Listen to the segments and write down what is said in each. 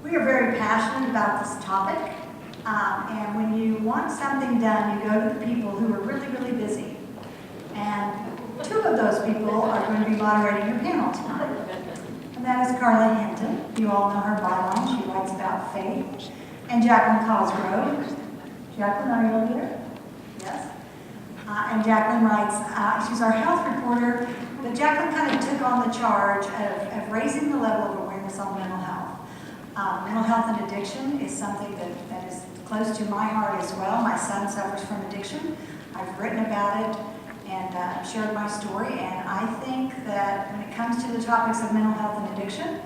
We are very passionate about this topic, and when you want something done, you go to the people who are really, really busy. And two of those people are going to be moderating your panel tonight. And that is Carla Hinton. You all know her byline. She writes about faith. And Jacqueline Cosgrove. Jacqueline, are you over there? Yes. And Jacqueline writes, she's our health reporter, but Jacqueline kind of took on the charge of raising the level of awareness on mental health. Mental health and addiction is something that is close to my heart as well. My son suffers from addiction. I've written about it and shared my story, and I think that when it comes to the topics of mental health and addiction,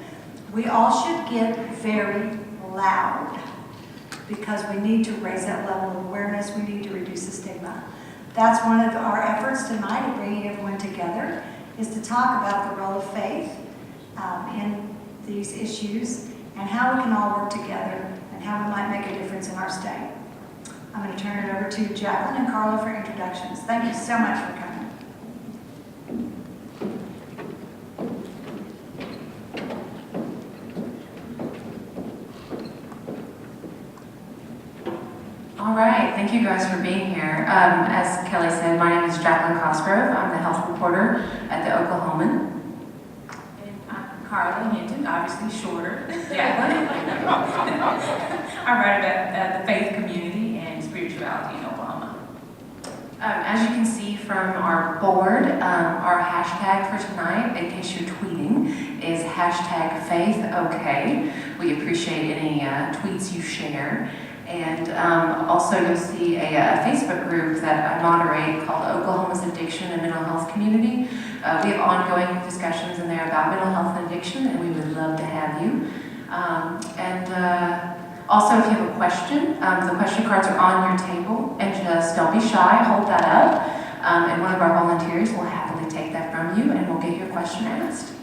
we all should get very loud because we need to raise that level of awareness. We need to reduce the stigma. That's one of our efforts tonight of bringing everyone together, is to talk about the role of faith in these issues and how we can all work together and how we might make a difference in our state. I'm going to turn it over to Jacqueline and Carla for introductions. Thank you so much for coming. All right, thank you guys for being here. As Kelly said, my name is Jacqueline Cosgrove. I'm the health reporter at the Oklahoman. And I'm Carla Hinton, obviously shorter. Jacqueline. I write about the faith community and spirituality in Oklahoma. As you can see from our board, our hashtag for tonight, in case you're tweeting, is #FaithOK. We appreciate any tweets you share. And also you'll see a Facebook group that I moderate called Oklahoma's Addiction and Mental Health Community. We have ongoing discussions in there about mental health and addiction, and we would love to have you. Also, if you have a question, the question cards are on your table, and just don't be shy, hold that up, and one of our volunteers will happily take that from you, and we'll get your question asked.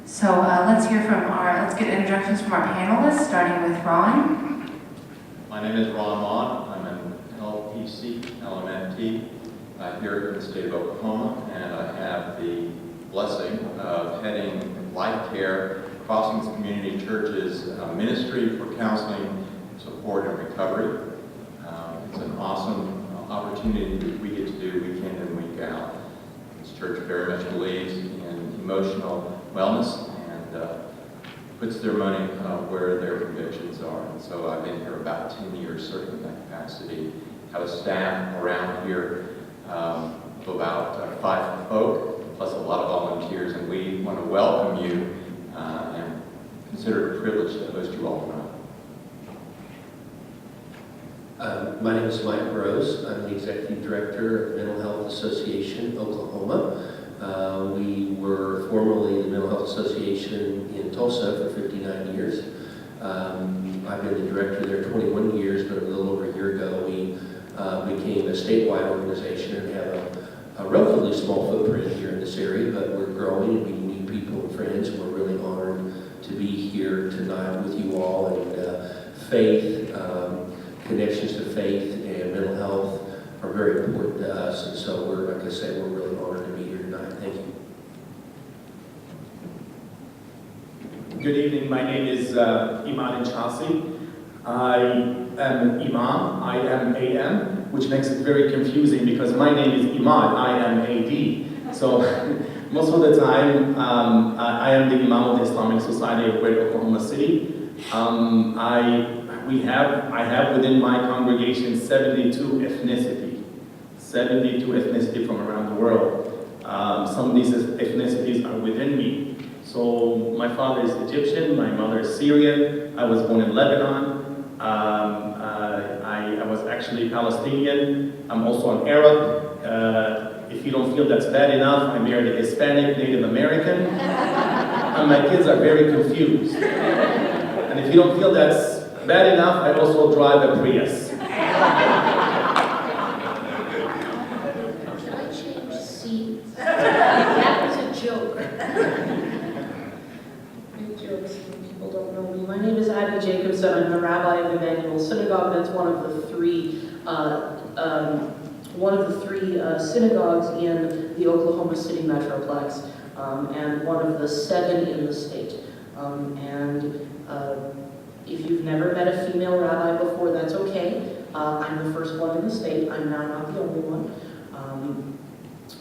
So let's get introductions from our panelists, starting with Ron. My name is Ron Vaughn. I'm an LPC, LMNT, here in the state of Oklahoma, and I have the blessing of heading Life Care, Crossings Community Church's ministry for counseling, support, and recovery. It's an awesome opportunity that we get to do week in and week out. This church very much believes in emotional wellness and puts their money where their convictions are. And so I've been here about 10 years serving in that capacity. Have a staff around here of about 5 folk, plus a lot of volunteers, and we want to welcome you and consider it a privilege to host you all tonight. My name is Mike Rose. I'm the Executive Director of Mental Health Association, Oklahoma. We were formerly the Mental Health Association in Tulsa for 59 years. I've been the director there 21 years, but a little over a year ago we became a statewide organization and have a relatively small footprint here in this area, but we're growing and meeting new people and friends, and we're really honored to be here tonight with you all. And faith, connections to faith and mental health are very important to us, and so we're, like I said, we're really honored to be here tonight. Thank you. Good evening. My name is Iman Inchasi. I am an imam. I am AM, which makes it very confusing because my name is Iman. I am AD. So most of the time, I am the imam of the Islamic Society of Greater Oklahoma City. I have within my congregation 72 ethnicity from around the world. Some of these ethnicities are within me. So my father is Egyptian, my mother is Syrian. I was born in Lebanon. I was actually Palestinian. I'm also an Arab. If you don't feel that's bad enough, I married a Hispanic Native American. And my kids are very confused. And if you don't feel that's bad enough, I also drive a Prius. Can I change seats? That was a joke. Big jokes when people don't know me. My name is Abby Jacobson. I'm the rabbi of Emmanuel Synagogue. That's one of the three synagogues in the Oklahoma City Metroplex, and one of the 7 in the state. If you've never met a female rabbi before, that's okay. I'm the first one in the state. I'm now not the only one.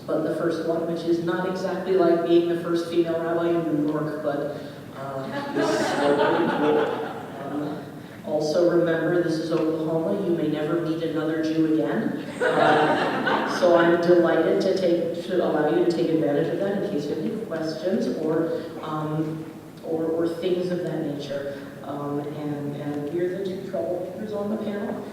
But the first one, which is not exactly like being the first female rabbi in New York, but is still pretty cool. Also remember, this is Oklahoma. You may never meet another Jew again. So I'm delighted to allow you to take advantage of that in case you have any questions or things of that nature. And we're the two troublemakers on the panel.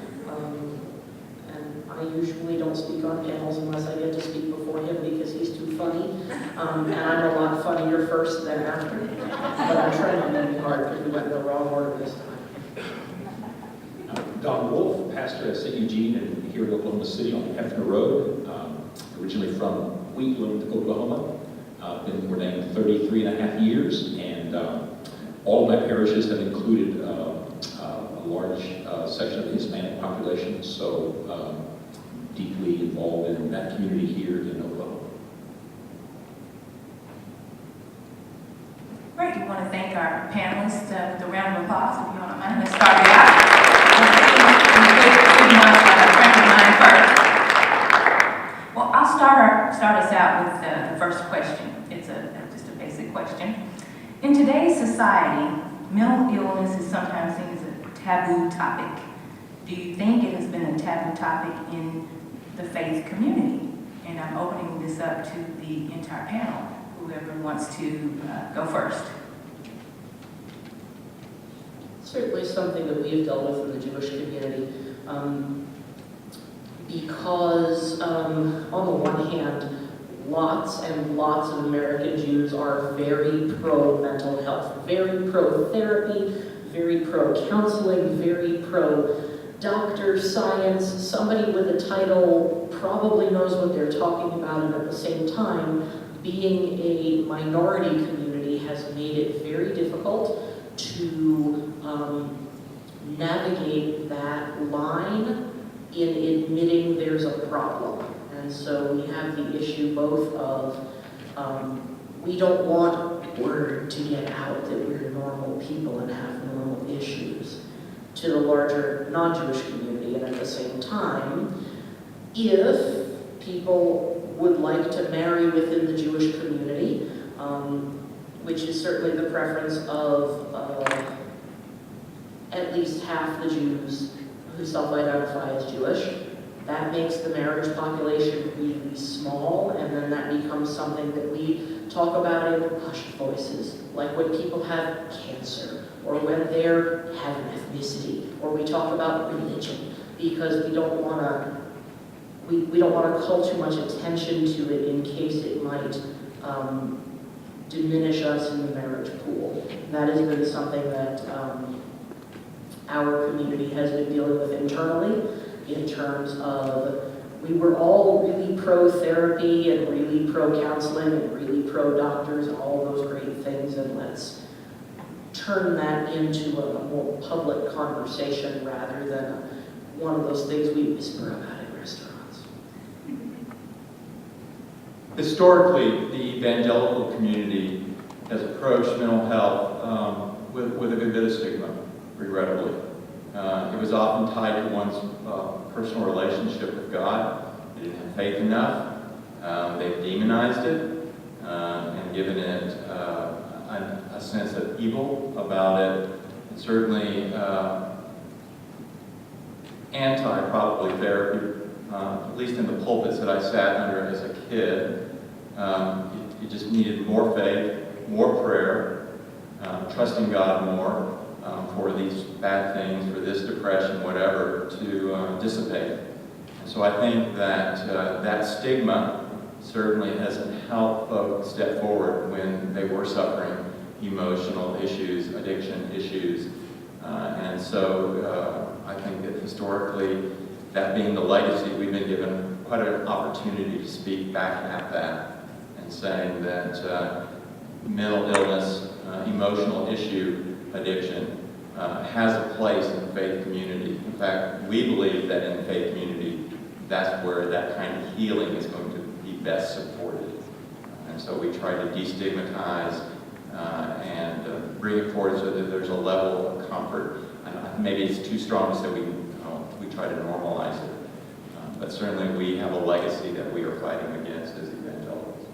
And I usually don't speak on panels unless I get to speak before him because he's too funny. And I'm a lot funnier first than after. But I'm trying to make it hard because we went the wrong order this time. Don Wolf, pastor at St. Eugene and here in Oklahoma City on Hefner Road, originally from Wheatland, Oklahoma. Been ordained 33 and a half years, and all of my parishes have included a large section of the Hispanic population, so deeply involved in that community here in Oklahoma. Great, we want to thank our panelists with a round of applause, if you don't mind. Let's start it out. Well, I'll start us out with the first question. It's just a basic question. In today's society, mental illness is sometimes seen as a taboo topic. Do you think it has been a taboo topic in the faith community? And I'm opening this up to the entire panel, whoever wants to go first. Certainly something that we have dealt with in the Jewish community. Because on the one hand, lots and lots of American Jews are very pro-mental health, very pro-therapy, very pro-counseling, very pro-doctor science. Somebody with a title probably knows what they're talking about, and at the same time, being a minority community has made it very difficult to navigate that line in admitting there's a problem. And so we have the issue both of we don't want word to get out that we're normal people and have normal issues to the larger non-Jewish community. And at the same time, if people would like to marry within the Jewish community, which is certainly the preference of at least half the Jews who self-identify as Jewish. That makes the marriage population really small, and then that becomes something that we talk about in hushed voices, like when people have cancer, or when they have an ethnicity, or we talk about religion, because we don't want to call too much attention to it in case it might diminish us in the marriage pool. That has been something that our community has been dealing with internally in terms of we were all really pro-therapy and really pro-counseling and really pro-doctors and all those great things, and let's turn that into a more public conversation rather than one of those things we whisper about in restaurants. Historically, the evangelical community has approached mental health with a good bit of stigma, regrettably. It was often tied to one's personal relationship with God. They didn't have faith enough. They've demonized it and given it a sense of evil about it. And certainly anti-probably therapy, at least in the pulpits that I sat under as a kid. It just needed more faith, more prayer, trusting God more. For these bad things, for this depression, whatever, to dissipate. And so I think that that stigma certainly hasn't helped folks step forward when they were suffering emotional issues, addiction issues. And so I think that historically, that being the legacy, we've been given quite an opportunity to speak back at that and saying that mental illness, emotional issue, addiction, has a place in the faith community. In fact, we believe that in the faith community, that's where that kind of healing is going to be best supported. And so we try to destigmatize and bring it forward so that there's a level of comfort. Maybe it's too strong to say we try to normalize it. But certainly we have a legacy that we are fighting against as evangelicals.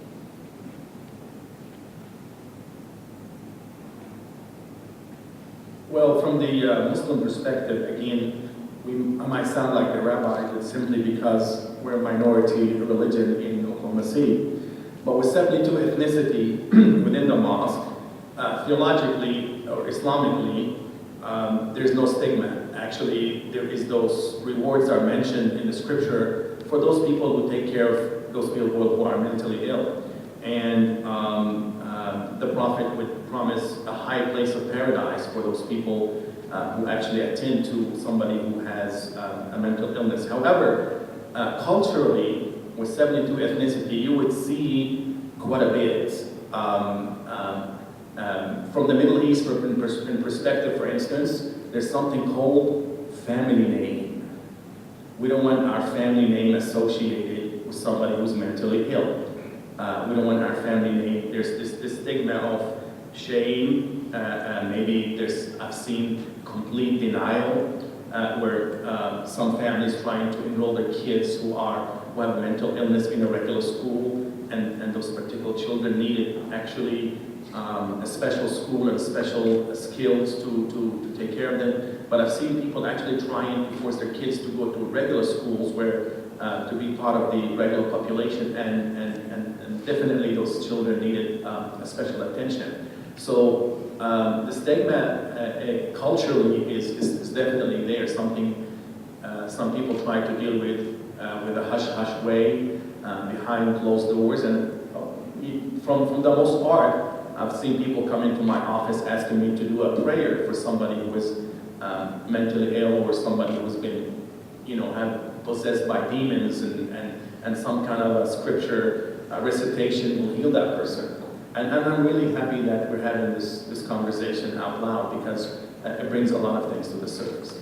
Well, from the Muslim perspective, again, I might sound like a rabbi simply because we're a minority religion in Oklahoma City. But with 72 ethnicity within the mosque, theologically or Islamically, there's no stigma. Actually, there is those rewards are mentioned in the scripture for those people who take care of those people who are mentally ill. And the prophet would promise a high place of paradise for those people who actually attend to somebody who has a mental illness. However, culturally, with 72 ethnicity, you would see quite a bit. From the Middle East, in perspective, for instance, there's something called family name. We don't want our family name associated with somebody who's mentally ill. We don't want our family name. There's this stigma of shame. Maybe I've seen complete denial where some families trying to enroll their kids who have mental illness in a regular school, and those particular children needed actually a special school and special skills to take care of them. But I've seen people actually trying to force their kids to go to regular schools where to be part of the regular population, and definitely those children needed a special attention. So the stigma culturally is definitely there. Something some people try to deal with a hush-hush way behind closed doors, and from the most part, I've seen people come into my office asking me to do a prayer for somebody who is mentally ill, or somebody who's been, possessed by demons, and some kind of a scripture recitation will heal that person. And I'm really happy that we're having this conversation out loud, because it brings a lot of things to the surface.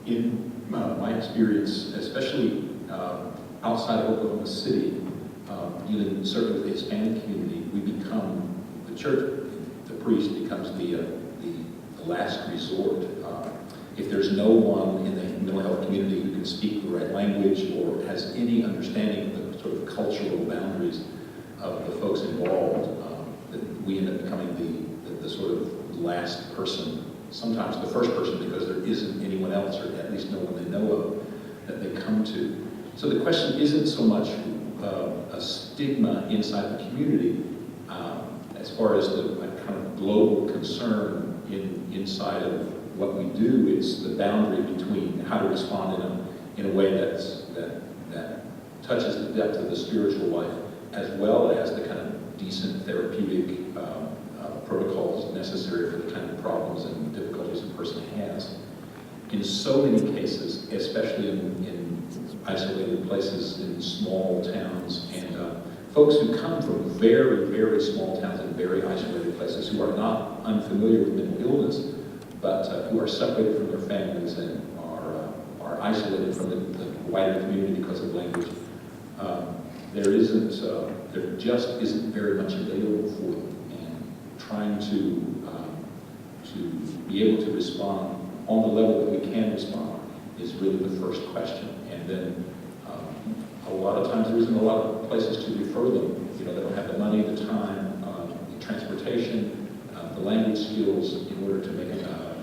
In my experience, especially outside of Oklahoma City, dealing certainly with the Hispanic community, the church, the priest becomes the last resort. If there's no one in the mental health community who can speak the right language or has any understanding of the sort of cultural boundaries of the folks involved, that we end up becoming the sort of last person, sometimes the first person, because there isn't anyone else, or at least no one they know of, that they come to. So the question isn't so much a stigma inside the community, as far as the kind of global concern inside of what we do. It's the boundary between how to respond in a way that touches the depth of the spiritual life, as well as the kind of decent therapeutic protocols necessary for the kind of problems and difficulties a person has. In so many cases, especially in isolated places, in small towns, and folks who come from very, very small towns and very isolated places, who are not unfamiliar with mental illness, but who are separated from their families and are isolated from the wider community because of language. There just isn't very much available for them, and trying to be able to respond on the level that we can respond is really the first question. And then a lot of times there isn't a lot of places to refer them. They don't have the money, the time, the transportation, the language skills in order to make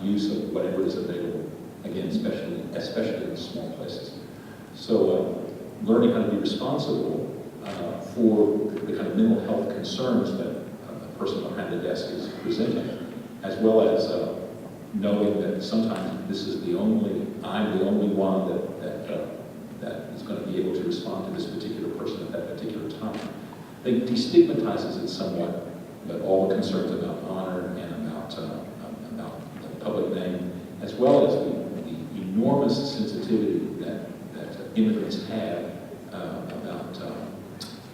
use of whatever is available. Again, especially in small places. So learning how to be responsible for the kind of mental health concerns that a person behind the desk is presenting, as well as knowing that sometimes I'm the only one that is going to be able to respond to this particular person at that particular time. I think destigmatizes it somewhat, but all the concerns about honor and about the public name, as well as the enormous sensitivity that immigrants have about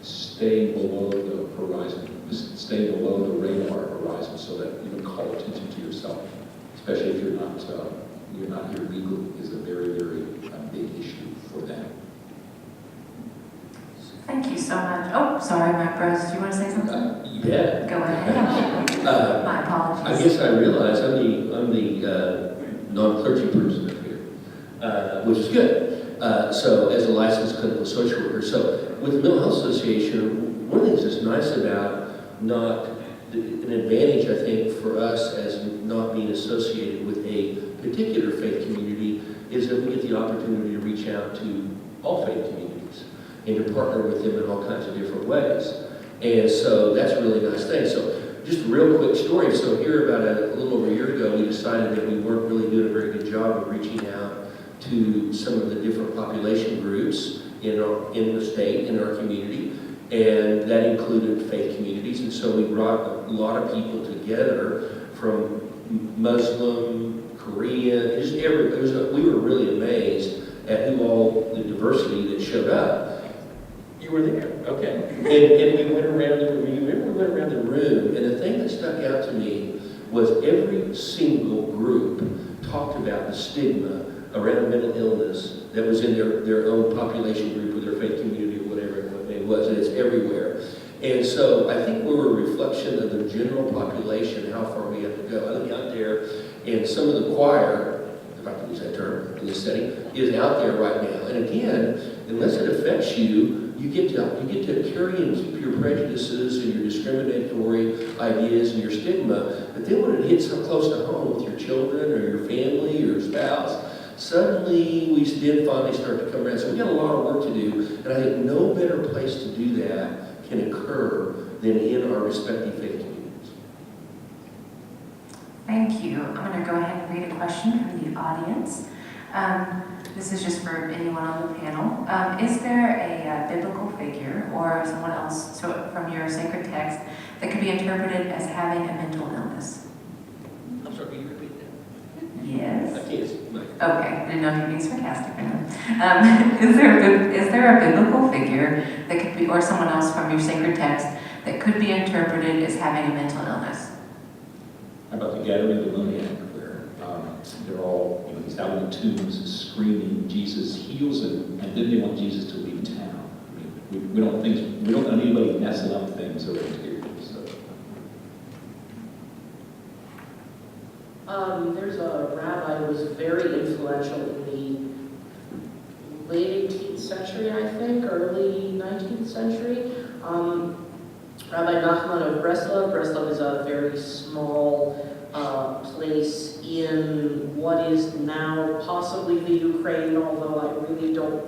staying below the horizon, staying below the radar horizon, so that you don't call attention to yourself, especially if you're not here legally, is a very, very big issue for them. Thank you so much. Oh, sorry, Mike Bros, do you want to say something? You bet. Go ahead. My I apologies. guess I realize I'm the non-clergy person up here, which is good. So as a licensed clinical social worker, so with the Mental Health Association, one of the things that's nice about an advantage, I think, for us as not being associated with a particular faith community is that we get the opportunity to reach out to all faith communities and to partner with them in all kinds of different ways. And so that's a really nice thing. So just a real quick story. So here about a little over a year ago, we decided that we weren't really doing a very good job of reaching out to some of the different population groups in the state, in our community, and that included faith communities. And so we brought a lot of people together from Muslim, Korean, just we were really amazed at the diversity that showed up. You were there, okay. And we went around the room, and the thing that stuck out to me was every single group talked about the stigma around mental illness that was in their own population group or their faith community or whatever it was, and it's everywhere. And so I think we're a reflection of the general population, how far we have to go. I look out there, and some of the choir, if I can use that term in this setting, is out there right now. And again, unless it affects you, you get to carry and keep your prejudices and your discriminatory ideas and your stigma. But then when it hits so close to home with your children or your family or your spouse, suddenly we then finally start to come around. So we've got a lot of work to do, and I think no better place to do that can occur than in our respective faith communities. Thank you. I'm going to go ahead and read a question from the audience. This is just for anyone on the panel. Is there a biblical figure or someone else from your sacred text that could be interpreted as having a mental illness? I'm sorry, can you repeat that? Yes. I can't. Okay, I didn't know if you're being sarcastic or not. Is there a biblical figure that could be, or someone else from your sacred text that could be interpreted as having a mental illness? How about the Gathering of the Demoniac, where they're all, he's out in the tombs screaming, Jesus heals him, and then they want Jesus to leave town. I mean, we don't want anybody messing up things around here. So. There's a rabbi who was very influential in the late 18th century, I think, early 19th century. Rabbi Nachman of Breslov. Breslov is a very small place in what is now possibly the Ukraine, although I really don't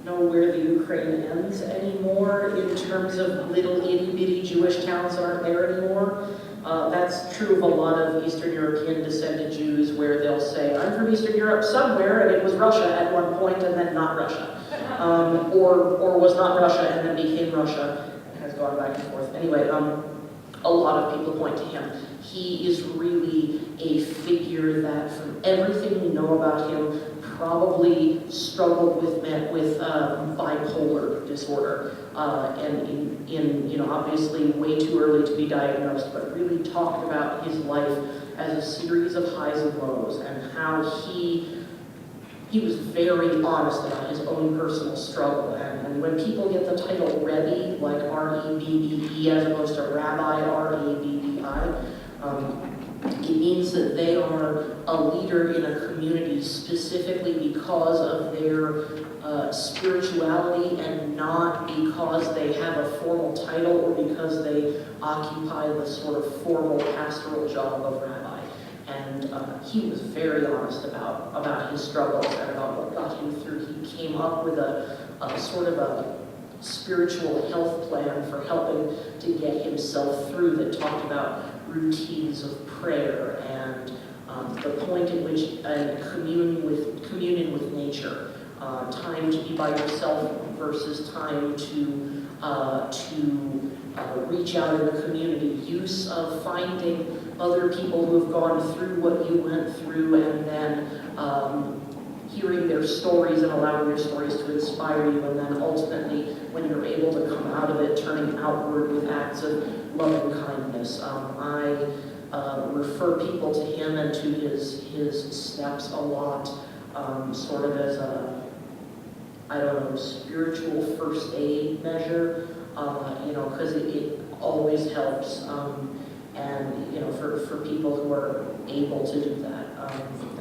know where the Ukraine ends anymore in terms of little itty-bitty Jewish towns that aren't there anymore. That's true of a lot of Eastern European descended Jews where they'll say, I'm from Eastern Europe somewhere, and it was Russia at one point and then not Russia. Or was not Russia and then became Russia. Gone back and forth. Anyway, a lot of people point to him. He is really a figure that, from everything we know about him, probably struggled with bipolar disorder, and in obviously way too early to be diagnosed, but really talked about his life as a series of highs and lows, and how he was very honest about his own personal struggle. And when people get the title Rebbe, like R-E-B-B-E, as opposed to Rabbi, R-A-B-B-I, it means that they are a leader in a community specifically because of their spirituality and not because they have a formal title or because they occupy the sort of formal pastoral job of rabbi. And he was very honest about his struggles and about what got him through. He came up with a sort of a spiritual health plan for helping to get himself through that talked about routines of prayer and the point at which communion with nature, time to be by yourself versus time to reach out in the community, use of finding other people who have gone through what you went through and then hearing their stories and allowing their stories to inspire you, and then ultimately, when you're able to come out of it, turning outward with acts of loving kindness. I refer people to him and to his steps a lot, sort of as I don't know, spiritual first aid measure, because it always helps. And, for people who are able to do that.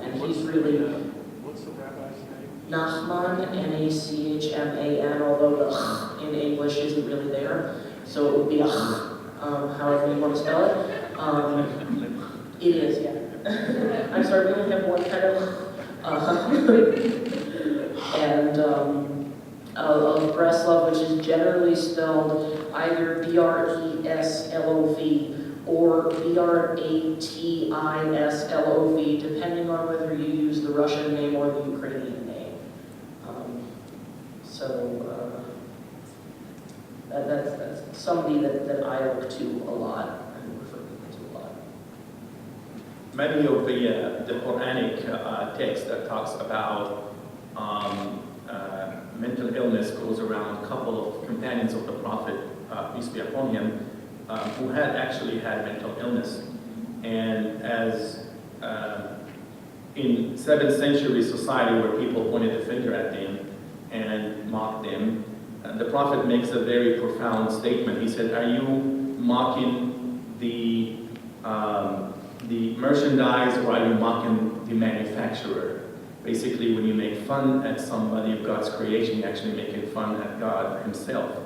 And he's really, What's the rabbi's name? Nachman, Nachman, although the in English isn't really there. So it would be however you want to spell it. It is, yeah. I'm sorry, we only have one kind of. And of Breslov, which is generally spelled either Breslov or Bratislov, depending on whether you use the Russian name or the Ukrainian name. That's somebody that I look to a lot and refer people to a lot. Many of the Quranic text that talks about mental illness goes around a couple of companions of the Prophet, peace be upon him, who had actually had mental illness. And as in 7th century society where people pointed the finger at them and mocked them, the Prophet makes a very profound statement. He said, are you mocking the merchandise, or are you mocking the manufacturer? Basically, when you make fun at somebody of God's creation, you're actually making fun at God himself.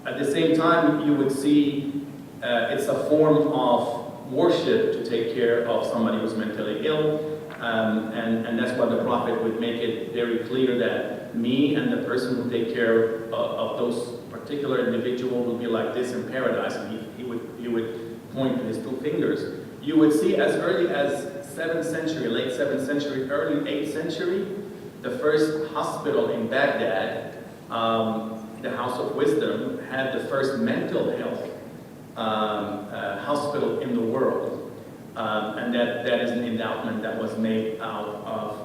At the same time, you would see it's a form of worship to take care of somebody who's mentally ill, and that's why the Prophet would make it very clear that me and the person who take care of those particular individual will be like this in paradise, and he would point to his two fingers. You would see as early as 7th century, late 7th century, early 8th century, the first hospital in Baghdad, the House of Wisdom, had the first mental health hospital in the world. And that is an endowment that was made out of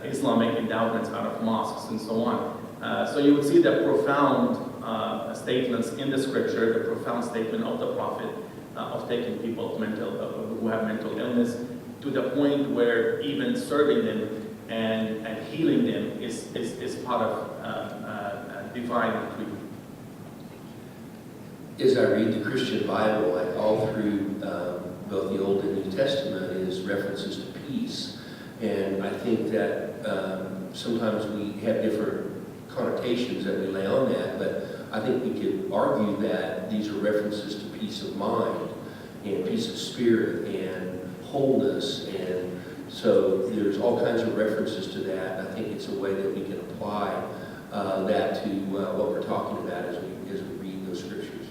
Islamic endowments out of mosques and so on. So you would see the profound statements in the scripture, the profound statement of the Prophet of taking people who have mental illness to the point where even serving them and healing them is part of divine decree. As I read the Christian Bible, all through both the Old and New Testament is references to peace. And I think that sometimes we have different connotations that we lay on that, but I think we could argue that these are references to peace of mind and peace of spirit and wholeness. And so there's all kinds of references to that. And I think it's a way that we can apply that to what we're talking about as we read those scriptures.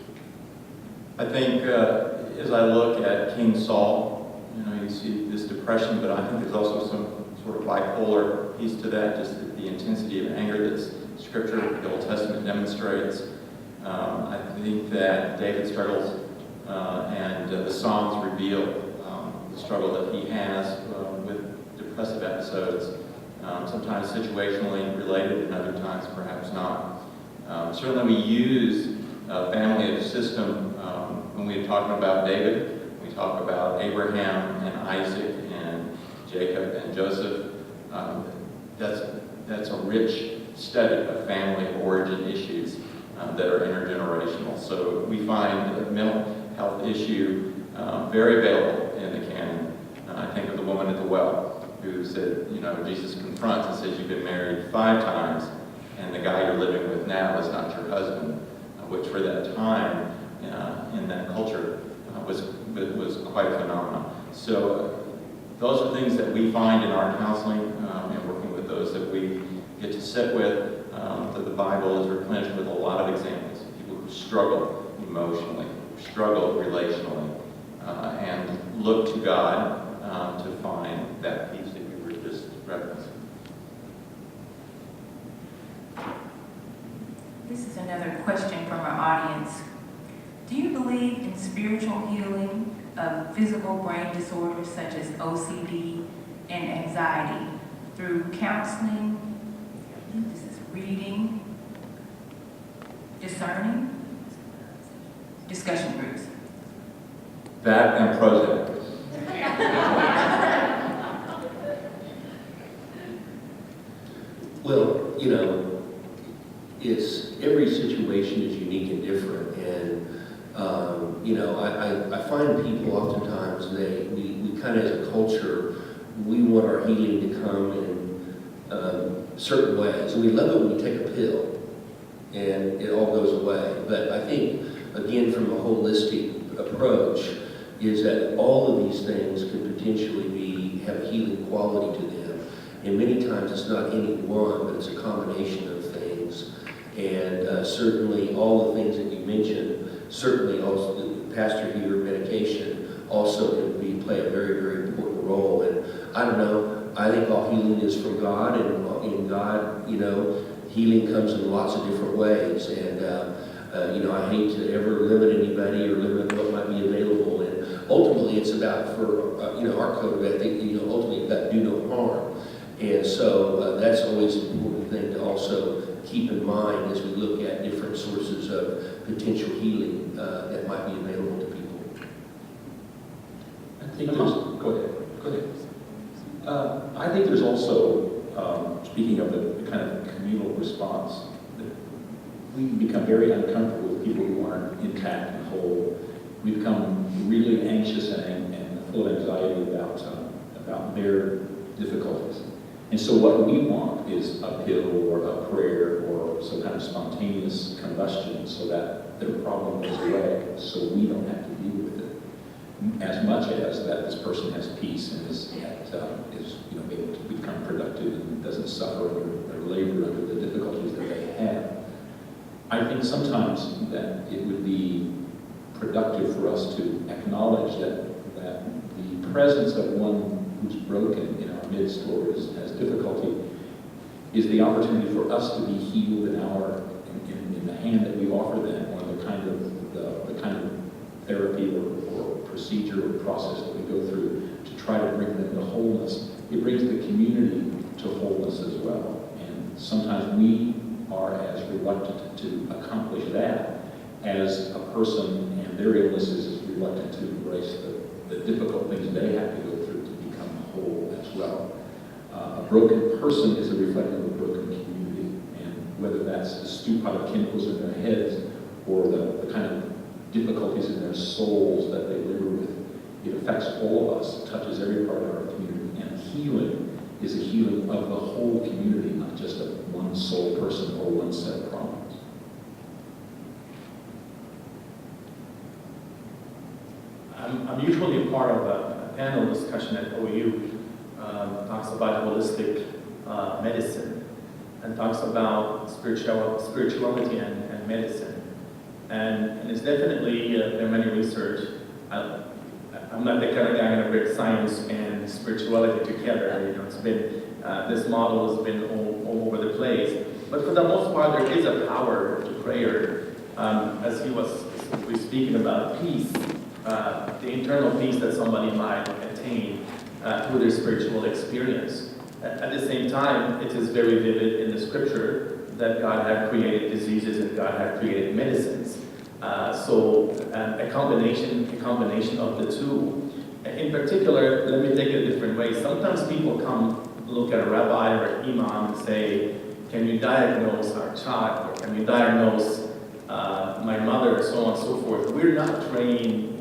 I think as I look at King Saul, you see this depression, but I think there's also some sort of bipolar piece to that, just the intensity of anger that Scripture, the Old Testament demonstrates. I think that David struggles, and the Psalms reveal the struggle that he has with depressive episodes, sometimes situationally related and other times perhaps not. Certainly we use family of system when we're talking about David. We talk about Abraham and Isaac and Jacob and Joseph. That's a rich study of family origin issues that are intergenerational. So we find the mental health issue very available in the canon. I think of the woman at the well who said, Jesus confronts and says, you've been married 5 times, and the guy you're living with now is not your husband, which for that time in that culture was quite phenomenal. So those are things that we find in our counseling and working with those that we get to sit with. That the Bible is replenished with a lot of examples of people who struggle emotionally, struggle relationally, and look to God to find that peace that we were just referencing. This is another question from our audience. Do you believe in spiritual healing of physical brain disorders such as OCD and anxiety through counseling? This is reading, discerning, discussion groups. That and Prozac. find people oftentimes, we kind of as a culture, we want our healing to come in certain ways. And we love it when we take a pill and it all goes away. But I think, again, from a holistic approach, is that all of these things can potentially have a healing quality to them. And many times it's not any one, but it's a combination of things. And certainly all the things that you mentioned, certainly also the pastor here, medication, also can play a very, very important role. And I don't know, I think all healing is from God, and in God, you know, healing comes in lots of different ways. And, you know, I hate to ever limit anybody or limit what might be available. And ultimately it's about, for, you know, our code of ethic, you know, ultimately about do no harm. And so that's always an important thing to also keep in mind as we look at different sources of potential healing that might be available to people. I think there's, go ahead. I think there's also, speaking of the kind of communal response, that we become very uncomfortable with people who aren't intact and whole. We become really anxious and full of anxiety about their difficulties. And so what we want is a pill or a prayer or some kind of spontaneous combustion so that their problem goes away, so we don't have to deal with it. As much as that this person has peace and is you know, able to become productive and doesn't suffer or labor under the difficulties that they have. I think sometimes that it would be productive for us to acknowledge that the presence of one who's broken in our midst or has difficulty is the opportunity for us to be healed in the hand that we offer them, or the kind of therapy or procedure or process that we go through to try to bring them to wholeness. It brings the community to wholeness as well. And sometimes we are as reluctant to accomplish that as a person and their illness is as reluctant to embrace the difficult things they have to go through to become whole as well. A broken person is a reflection of a broken community, and whether that's the stew pot of chemicals in their heads or the kind of difficulties in their souls that they labor with, it affects all of us, it touches every part of our community, and healing is a healing of the whole community, not just of one sole person or one set of problems. I'm usually a part of a panel discussion at OU, talks about holistic medicine, and talks about spirituality and medicine. And it's definitely, there are many research. I'm not the kind of guy who brings science and spirituality together. You know, it's been, this model has been all over the place. But for the most part, there is a power to prayer. As he was speaking about peace, the internal peace that somebody might attain through their spiritual experience. At the same time, it is very vivid in the scripture that God had created diseases and God had created medicines. So a combination of the two. In particular, let me take it a different way. Sometimes people come look at a rabbi or an imam and say, can you diagnose our child? Or can you diagnose my mother, so on and so forth. We're not trained,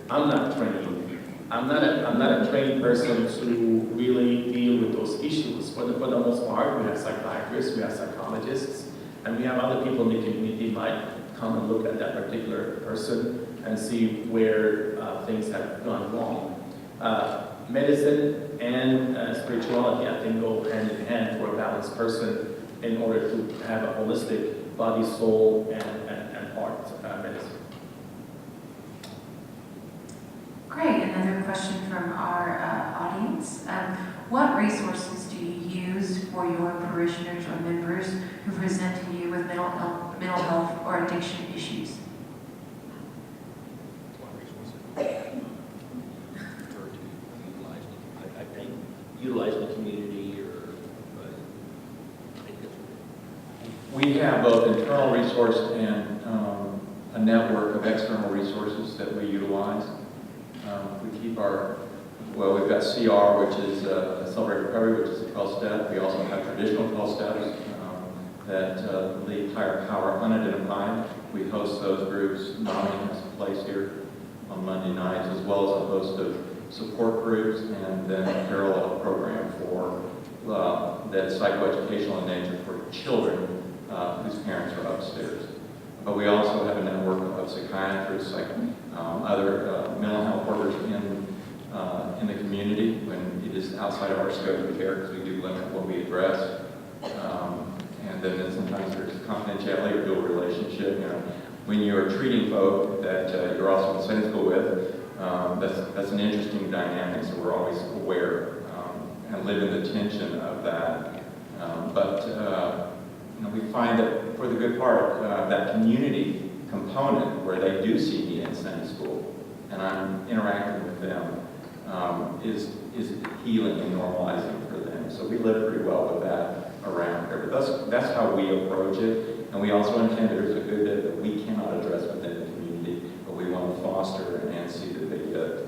I'm not trained. I'm not a trained person to really deal with those issues. For the most part, we have psychiatrists, we have psychologists, and we have other people in the community might come and look at that particular person and see where things have gone wrong. Medicine and spirituality, I think, go hand in hand for a balanced person in order to have a holistic body, soul, and heart medicine. Great, another question from our audience. What resources do you use for your parishioners or members who present to you with mental health or addiction issues? I think utilize the community We have both internal resource and a network of external resources that we utilize. We keep we've got CR, which is Celebrate Recovery, which is a 12-step. We also have traditional 12 steps that lead higher power unidentified. We host those groups. Mommy has a place here. on Monday nights, as well as a host of support groups, and then a parallel program for that's psychoeducational in nature for children whose parents are upstairs. But we also have a network of psychiatrists, other mental health workers in the community when it is outside of our scope of care, because we do limit what we address. And then sometimes there's confidentiality or dual relationship. You know, when you're treating folk that you're also in Sunday school with, that's an interesting dynamic. So we're always aware and live in the tension of that. You know, we find that for the good part, that community component where they do see me in Sunday school and I'm interacting with them is healing and normalizing for them. So we live pretty well with that around here. But that's how we approach it. And we also intend there's a good bit that we cannot address within the community, but we want to foster and see that they get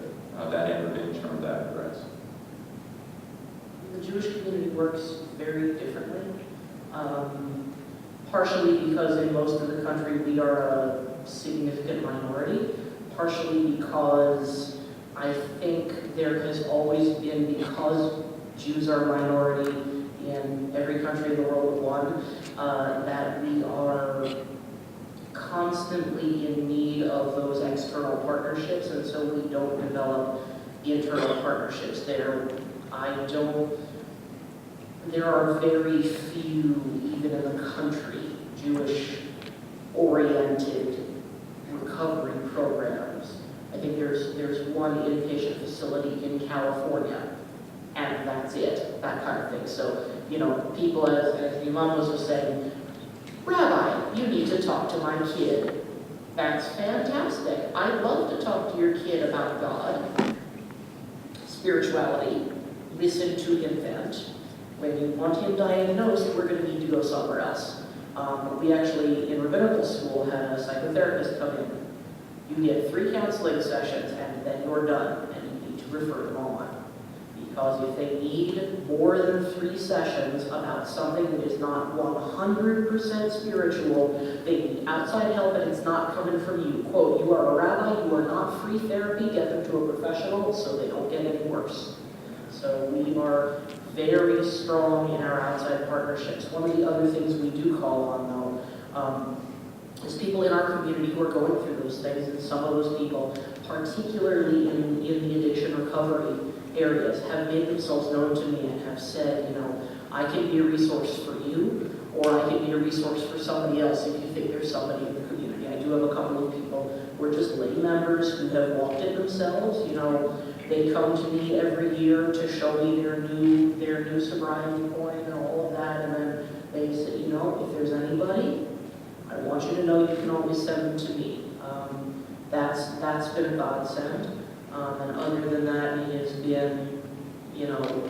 that intervention or that address. The Jewish community works very differently, partially because in most of the country we are a significant minority, partially because I think there has always been, because Jews are a minority in every country in the world but one, that we are constantly in need of those external partnerships, and so we don't develop internal partnerships there. There are very few, even in the country, Jewish-oriented recovery programs. I think there's one inpatient facility in California, and that's it, that kind of thing. So, you know, people, as the Imam was just saying, Rabbi, you need to talk to my kid. That's fantastic. I'd love to talk to your kid about God, spirituality, listen to him vent. When you want him diagnosed, we're going to need to go somewhere else. We actually, in rabbinical school, had a psychotherapist come in. You get 3 counseling sessions, and then you're done, and you need to refer them on. Because if they need more than 3 sessions about something that is not 100% spiritual, they need outside help, and it's not coming from you. Quote, you are a rabbi, you are not free therapy, get them to a professional so they don't get any worse. So we are very strong in our outside partnerships. One of the other things we do call on, though, is people in our community who are going through those things, and some of those people, particularly in the addiction recovery areas, have made themselves known to me and have said, you know, I can be a resource for you, or I can be a resource for somebody else if you think there's somebody in the community. I do have a couple of people who are just lay members who have walked it themselves. You know, they come to me every year to show me their new sobriety point and all of that, and then they say, you know, if there's anybody, I want you to know you can always send them to me. That's been a godsend. And other than that, it has been, you know,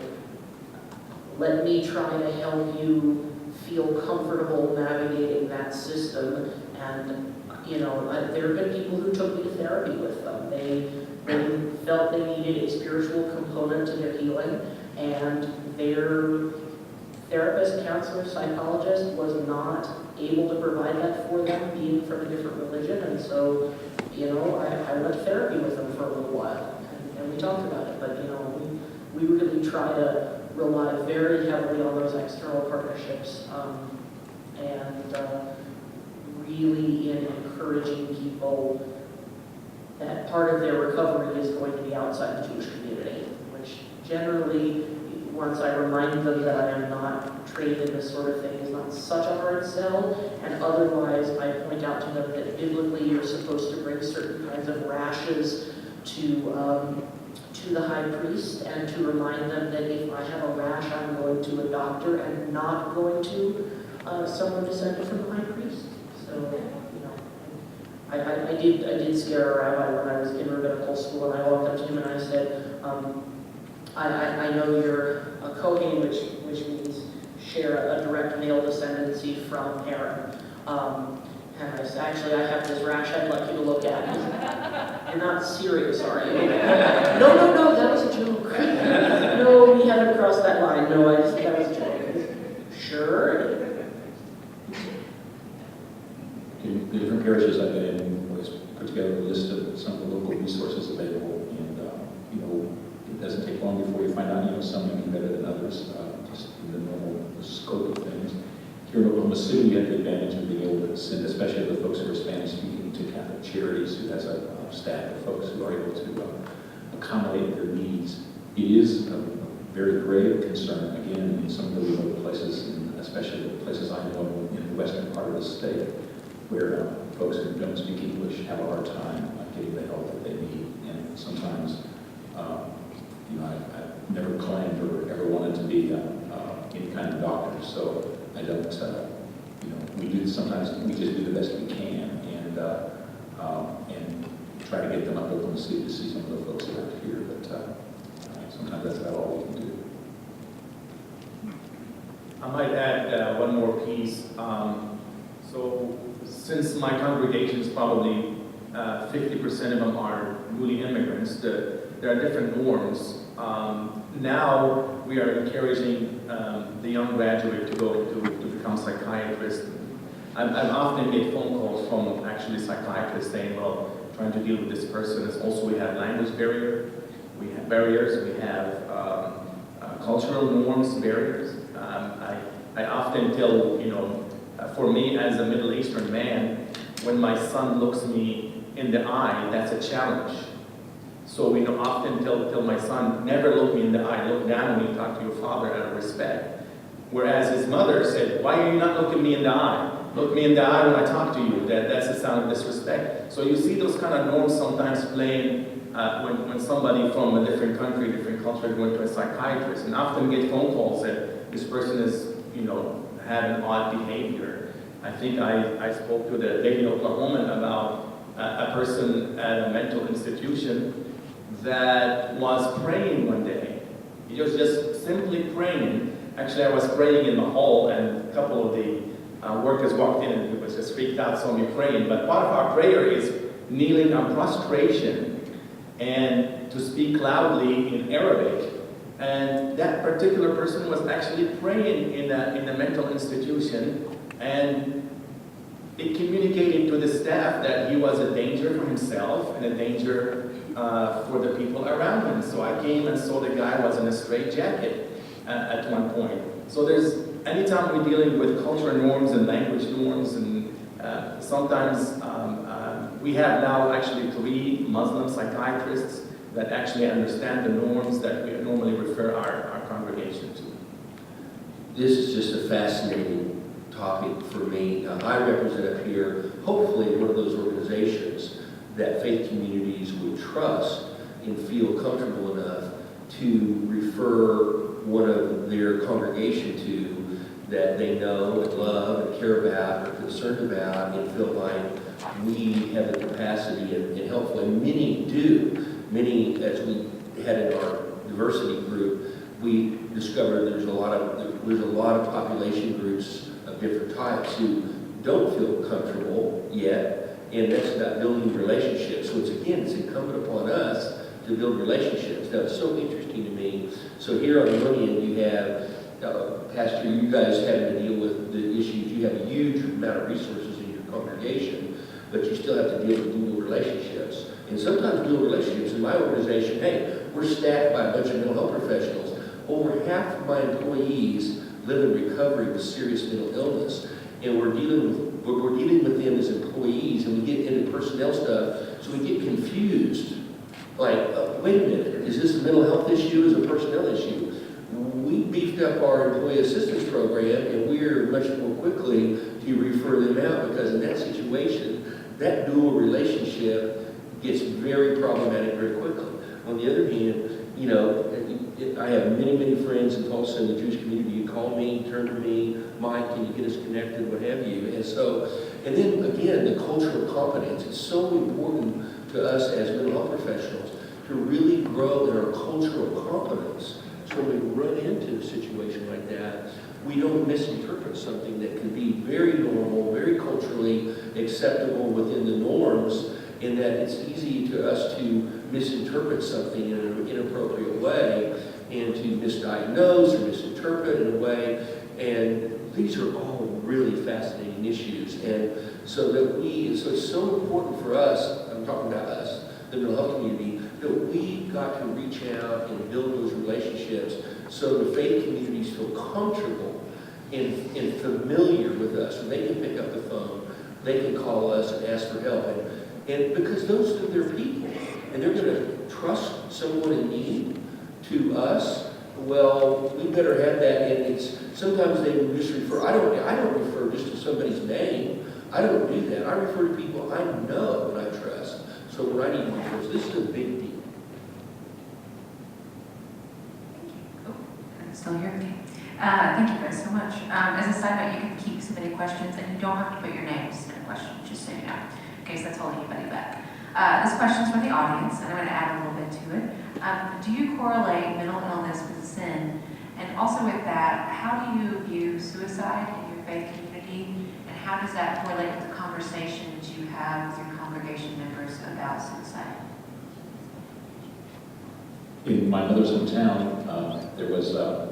let me try to help you feel comfortable navigating that system. And, you know, there have been people who took me to therapy with them. They felt they needed a spiritual component to their healing, and their therapist, counselor, psychologist was not able to provide that for them, being from a different religion. And so, you know, I went to therapy with them for a little while, and we talked about it. But, you know, we really try to rely very heavily on those external partnerships, and really in encouraging people that part of their recovery is going to be outside the Jewish community, which generally, once I remind them that I am not trained in this sort of thing, is not such a hard sell, and otherwise I point out to them that biblically you're supposed to bring certain kinds of rashes to the high priest, and to remind them that if I have a rash, I'm going to a doctor and not going to someone descended from the high priest. So, you know, I did scare a rabbi when I was in rabbinical school, and I walked up to him and I said, I know you're a Kohen, which means share a direct male descendancy from Aaron. And I said, actually, I have this rash I'd like you to look at. He said, you're not serious, are you? No, that was a joke. No, we haven't crossed that line. No, that was a joke. Sure. In the different parishes I've been in, was put together a list of some of the local resources available. And, you know, it doesn't take long before you find out, you know, some may be better than others, just in the normal scope of things. Here in Oklahoma City, we have the advantage of being able to send, especially the folks who are Spanish speaking, to Catholic Charities, who has a staff of folks who are able to accommodate their needs. It is a very grave concern, again, in some of the remote places, and especially the places I know in the western part of the state, where folks who don't speak English have a hard time getting the help that they need. And sometimes, you know, I've never claimed or ever wanted to be any kind of doctor, so I don't, you know, we just do the best we can, and try to get them up to Oklahoma City to see some of the folks that are here, but sometimes that's about all we can do. I might add one more piece. So since my congregation is probably 50% of them are newly immigrants, there are different norms. Now we are encouraging the young graduate to go to become psychiatrists. I've often get phone calls from actually psychiatrists saying, well, trying to deal with this person is also, we have language barriers, we have cultural norms barriers. I often tell, you know, for me as a Middle Eastern man, when my son looks me in the eye, that's a challenge. So we often tell my son, never look me in the eye, look down when you talk to your father out of respect. Whereas his mother said, why are you not looking me in the eye? Look me in the eye when I talk to you. That's a sign of disrespect. So you see those kind of norms sometimes playing when somebody from a different country, different culture, going to a psychiatrist, and often get phone calls that this person is, you know, having odd behavior. I think I spoke to the Daily Oklahoman about a person at a mental institution that was praying one day. He was just simply praying. Actually, I was praying in the hall, and a couple of the workers walked in and was just freaked out, saw me praying. But part of our prayer is kneeling on prostration and to speak loudly in Arabic. And that particular person was actually praying in a mental institution, and it communicated to the staff that he was a danger for himself and a danger for the people around him. So I came and saw the guy was in a straitjacket at one point. So anytime we're dealing with cultural norms and language norms, and sometimes we have now actually 3 Muslim psychiatrists that actually understand the norms that we normally refer our congregation to. This is just a fascinating topic for me. I represent up here, hopefully, one of those organizations that faith communities would trust and feel comfortable enough to refer one of their congregation to that they know and love and care about or concerned about, and feel like we have the capacity and helpful. And many do. Many, as we had in our diversity group, we discovered there's a lot of population groups of different types who don't feel comfortable yet, and that's about building relationships. So it's incumbent upon us to build relationships. That was so interesting to me. So here on the one end, you have, Pastor, you guys having to deal with the issues. You have a huge amount of resources in your congregation, but you still have to deal with dual relationships. And sometimes dual relationships in my organization, hey, we're staffed by a bunch of mental health professionals. Over half of my employees live in recovery with serious mental illness, and we're dealing with them as employees, and we get into personnel stuff, so we get confused. Like, wait a minute, is this a mental health issue? Is it a personnel issue? We beefed up our employee assistance program, and we're much more quickly to refer them out, because in that situation, that dual relationship gets very problematic very quickly. On the other hand, you know, I have many, many friends in Tulsa in the Jewish community. You call me, turn to me, Mike, can you get us connected, what have you. And then again, the cultural competence. It's so important to us as mental health professionals to really grow in our cultural competence. So when we run into a situation like that, we don't misinterpret something that can be very normal, very culturally acceptable within the norms, in that it's easy to us to misinterpret something in an inappropriate way and to misdiagnose or misinterpret in a way. And these are all really fascinating issues. And so it's so important for us, I'm talking about us, the mental health community, that we got to reach out and build those relationships so the faith communities feel comfortable and familiar with us. And they can pick up the phone, they can call us and ask for help. And because those are their people, and they're going to trust someone in need to us, well, we better have that. And it's sometimes they would just refer. I don't refer just to somebody's name. I don't do that. I refer to people I know and I trust. So when I need referrals, this is a big deal. I'm still here. Okay. Thank you guys so much. As a side note, you can keep submitting questions, and you don't have to put your name to submit a question, just so you know, in case that's holding anybody back. This question's from the audience, and I'm going to add a little bit to it. Do you correlate mental illness with sin? And also with that, how do you view suicide in your faith community? And how does that correlate with the conversations you have with your congregation members about suicide? In my mother's hometown, there was a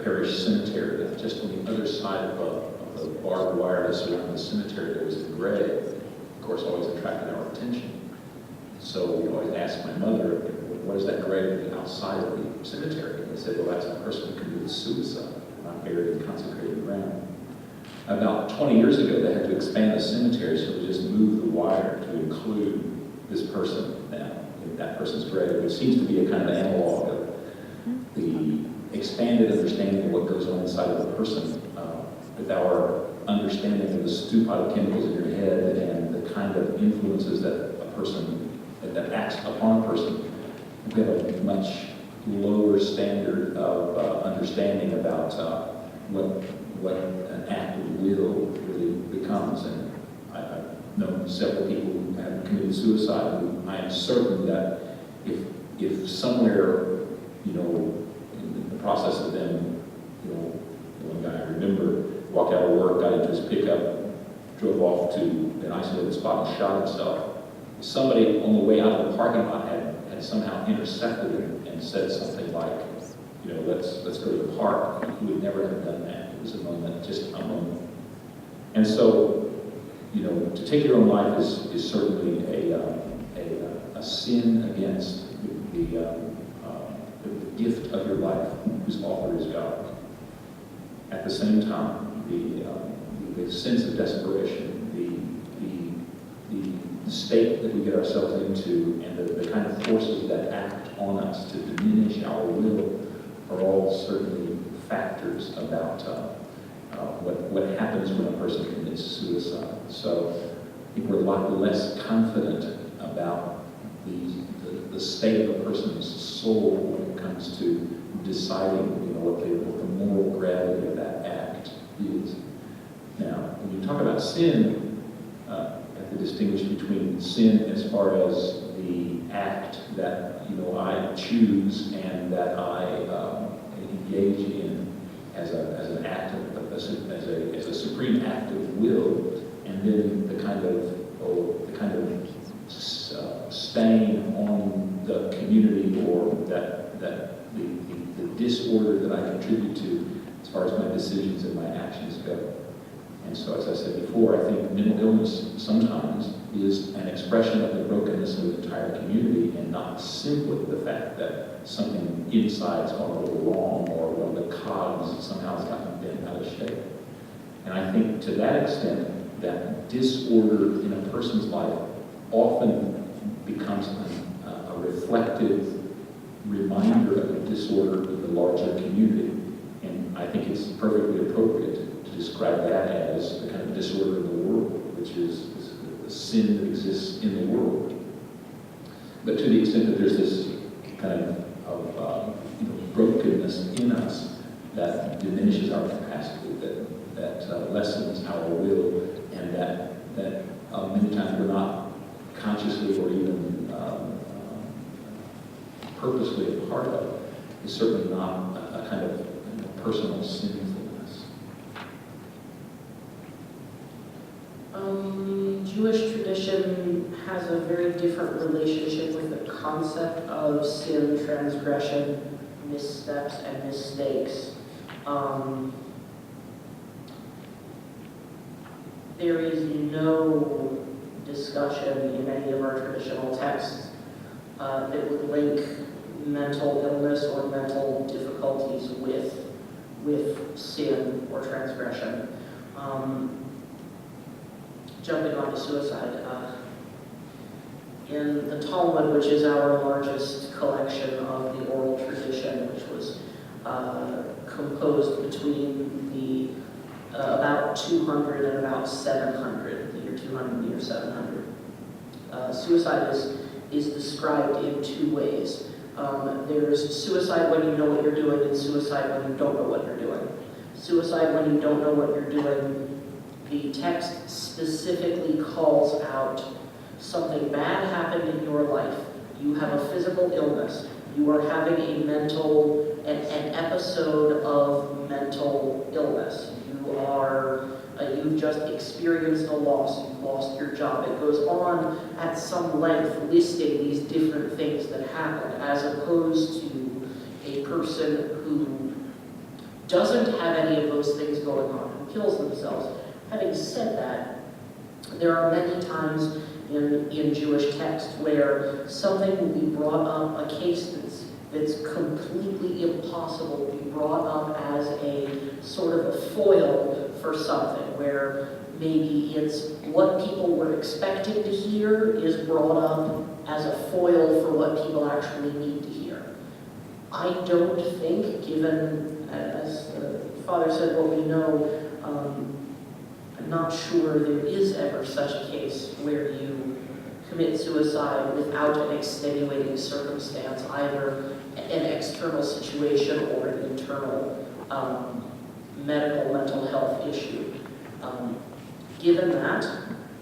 parish cemetery. Just on the other side of the barbed wire that surrounded the cemetery, there was a grave. Of course, always attracted our attention. So we always asked my mother, what is that grave outside of the cemetery? And they said, well, that's a person who committed suicide, not buried in consecrated ground. About 20 years ago, they had to expand the cemetery, so they just moved the wire to include this person now in that person's grave, which seems to be a kind of analog of the expanded understanding of what goes on inside of a person, with our understanding of the stew pot of chemicals in your head and the kind of influences that a person, that acts upon a person. We have a much lower standard of understanding about what an act of will really becomes. And I've known several people who have committed suicide, and I am certain that if somewhere, in the process of them, one guy I remember walked out of work, got into his pickup, drove off to an isolated spot and shot himself. Somebody on the way out of the parking lot had somehow intercepted him and said something like, let's go to the park. He would never have done that. It was a moment, just a moment. And so, to take your own life is certainly a sin against the gift of your life, whose author is God. At the same time, the sense of desperation, the state that we get ourselves into, and the kind of forces that act on us to diminish our will are all certainly factors about what happens when a person commits suicide. So I think we're a lot less confident about the state of a person's soul when it comes to deciding what the moral gravity of that act is. Now, when you talk about sin, you have to distinguish between sin as far as the act that I choose and that I engage in as an act of as a supreme act of will, and then the kind of stain on the community, or that the disorder that I contribute to as far as my decisions and my actions go. And so, as I said before, I think mental illness sometimes is an expression of the brokenness of the entire community, and not simply the fact that something inside's gone a little wrong, or one of the cogs somehow has gotten bent out of shape. And I think to that extent, that disorder in a person's life often becomes a reflective reminder of the disorder in the larger community. And I think it's perfectly appropriate to describe that as the kind of disorder in the world, which is the sin that exists in the world. But to the extent that there's this kind of brokenness in us that diminishes our capacity, that lessens our will, and that many times we're not consciously or even purposely a part of, is certainly not a kind of personal sinfulness. Jewish tradition has a very different relationship with the concept of sin, transgression, missteps, and mistakes. There is no discussion in any of our traditional texts that would link mental illness or mental difficulties with sin or transgression. Jumping on to suicide, in the Talmud, which is our largest collection of the oral tradition, which was composed between the about 200 and about 700, the year 200 and the year 700. Suicide is described in two ways. There's suicide when you know what you're doing and suicide when you don't know what you're doing. Suicide when you don't know what you're doing, the text specifically calls out something bad happened in your life. You have a physical illness. You are having an episode of mental illness. You've just experienced a loss. You've lost your job. It goes on at some length listing these different things that happen, as opposed to a person who doesn't have any of those things going on, who kills themselves. Having said that, there are many times in Jewish text where something will be brought up, a case that's completely impossible to be brought up as a sort of a foil for something, where maybe it's what people were expecting to hear is brought up as a foil for what people actually need to hear. I don't think, given, as the Father said, what we know, I'm not sure there is ever such a case where you commit suicide without an extenuating circumstance, either an external situation or an internal medical, mental health issue. Given that,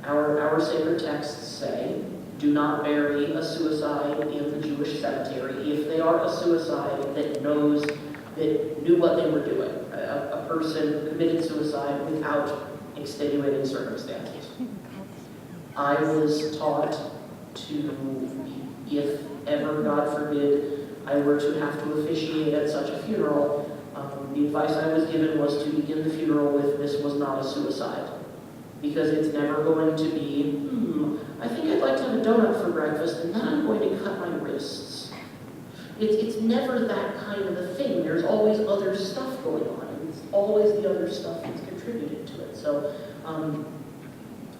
our sacred texts say, do not bury a suicide in the Jewish cemetery if they are a suicide that knew what they were doing. A person committed suicide without extenuating circumstances. I was taught to, if ever, God forbid, I were to have to officiate at such a funeral, the advice I was given was to begin the funeral with, this was not a suicide. Because it's never going to be, I think I'd like to have a donut for breakfast and then I'm going to cut my wrists. It's never that kind of a thing. There's always other stuff going on. It's always the other stuff that's contributed to it. So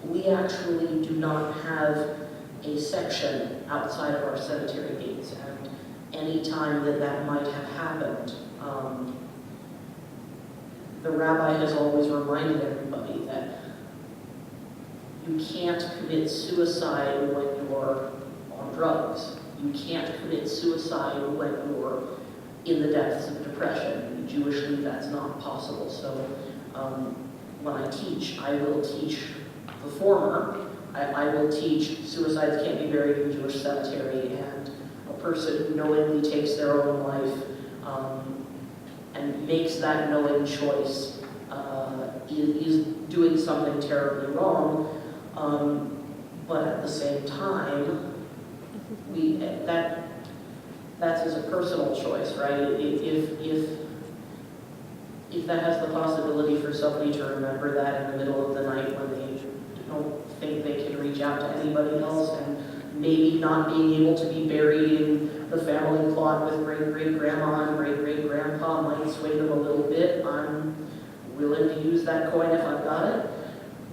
we actually do not have a section outside of our cemetery gates, and any time that might have happened, the rabbi has always reminded everybody that you can't commit suicide when you're on drugs. You can't commit suicide when you're in the depths of depression. Jewishly, that's not possible. So when I teach, I will teach the former. I will teach suicides can't be buried in a Jewish cemetery, and a person who knowingly takes their own life and makes that knowing choice is doing something terribly wrong. But at the same time, that's as a personal choice, right? If that has the possibility for somebody to remember that in the middle of the night when they don't think they can reach out to anybody else, and maybe not being able to be buried in the family plot with great-great-grandma and great-great-grandpa might sway them a little bit, I'm willing to use that coin if I've got it.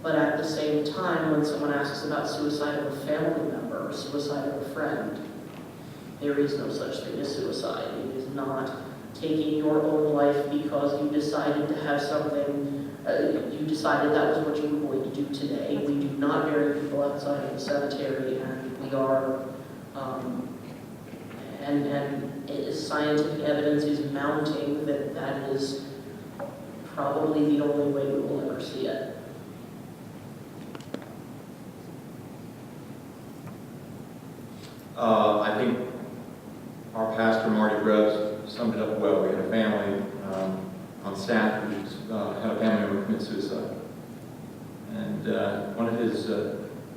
But at the same time, when someone asks about suicide of a family member or suicide of a friend, there is no such thing as suicide. It is not taking your own life because you decided to have something, you decided that was what you were going to do today. We do not bury people outside of the cemetery, and we are, and scientific evidence is mounting that is probably the only way we will ever see it. I think our pastor, Marty Grubbs, summed it up well. We had a family on staff who had a family member commit suicide. And one of his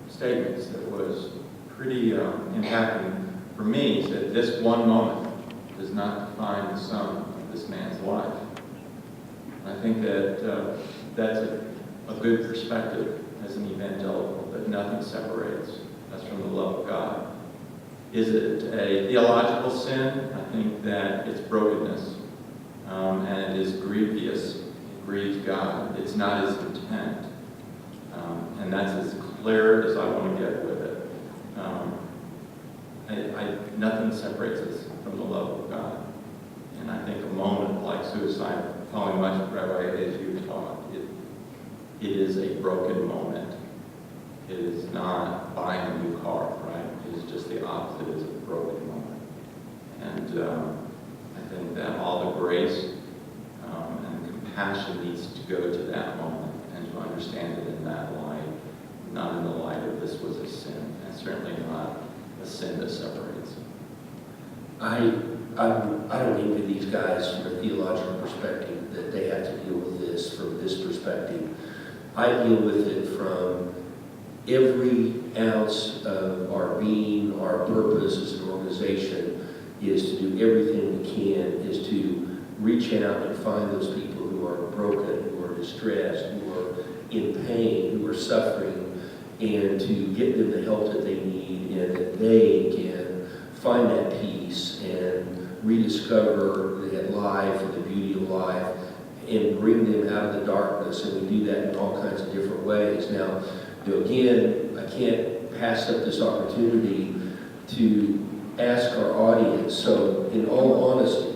statements that was pretty impacting for me said, "This one moment does not define the sum of this man's life." And I think that that's a good perspective as an evangelical, that nothing separates us from the love of God. Is it a theological sin? I think that it's brokenness, and it is grievous. It grieves God. It's not His intent, and that's as clear as I want to get with it. Nothing separates us from the love of God, and I think a moment like suicide, following much of Rabbi as you taught, it is a broken moment. It is not buying a new car, right? It is just the opposite. It's a broken moment. And I think that all the grace and compassion needs to go to that moment and to understand it in that light, not in the light of this was a sin, and certainly not a sin that separates. I don't envy these guys from a theological perspective that they have to deal with this from this perspective. I deal with it from every ounce of our being, our purpose as an organization is to do everything we can, is to reach out and find those people who are broken, who are distressed, who are in pain, who are suffering, and to get them the help that they need, and that they can find that peace and rediscover that life and the beauty of life and bring them out of the darkness. And we do that in all kinds of different ways. Now, again, I can't pass up this opportunity to ask our audience. So, in all honesty,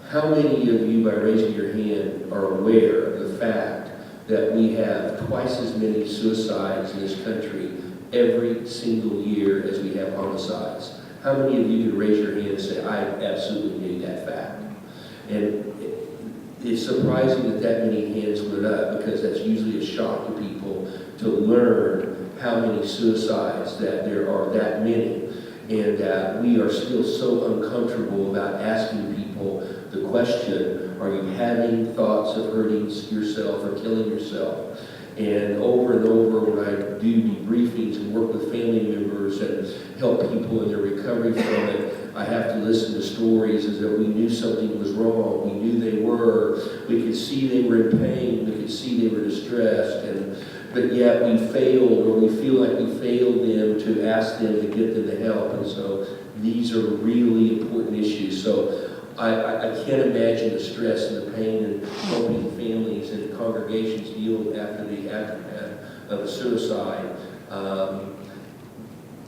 how many of you, by raising your hand, are aware of the fact that we have twice as many suicides in this country every single year as we have homicides? How many of you can raise your hand and say, I absolutely knew that fact? And it's surprising that that many hands went up, because that's usually a shock to people to learn how many suicides that there are that many, and that we are still so uncomfortable about asking people the question, are you having thoughts of hurting yourself or killing yourself? And over when I do debriefings and work with family members and help people in their recovery from it, I have to listen to stories as though we knew something was wrong. We knew they were. We could see they were in pain. We could see they were distressed. But yet we failed, or we feel like we failed them to ask them to get them the help. And so these are really important issues. So I can't imagine the stress and the pain and helping families and congregations deal after the aftermath of a suicide.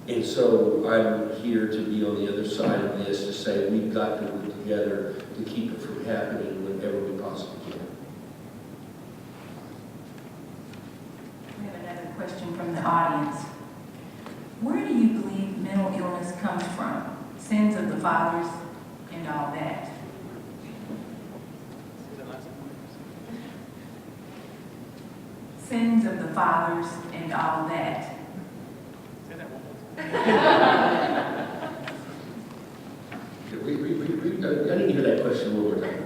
And so I'm here to be on the other side of this, to say we've got to work together to keep it from happening whenever we possibly can. We have another question from the audience. Where do you believe mental illness comes from? Sins of the fathers and all that. Sins of the fathers and all that. Say that one more time. I need to hear that question one more time.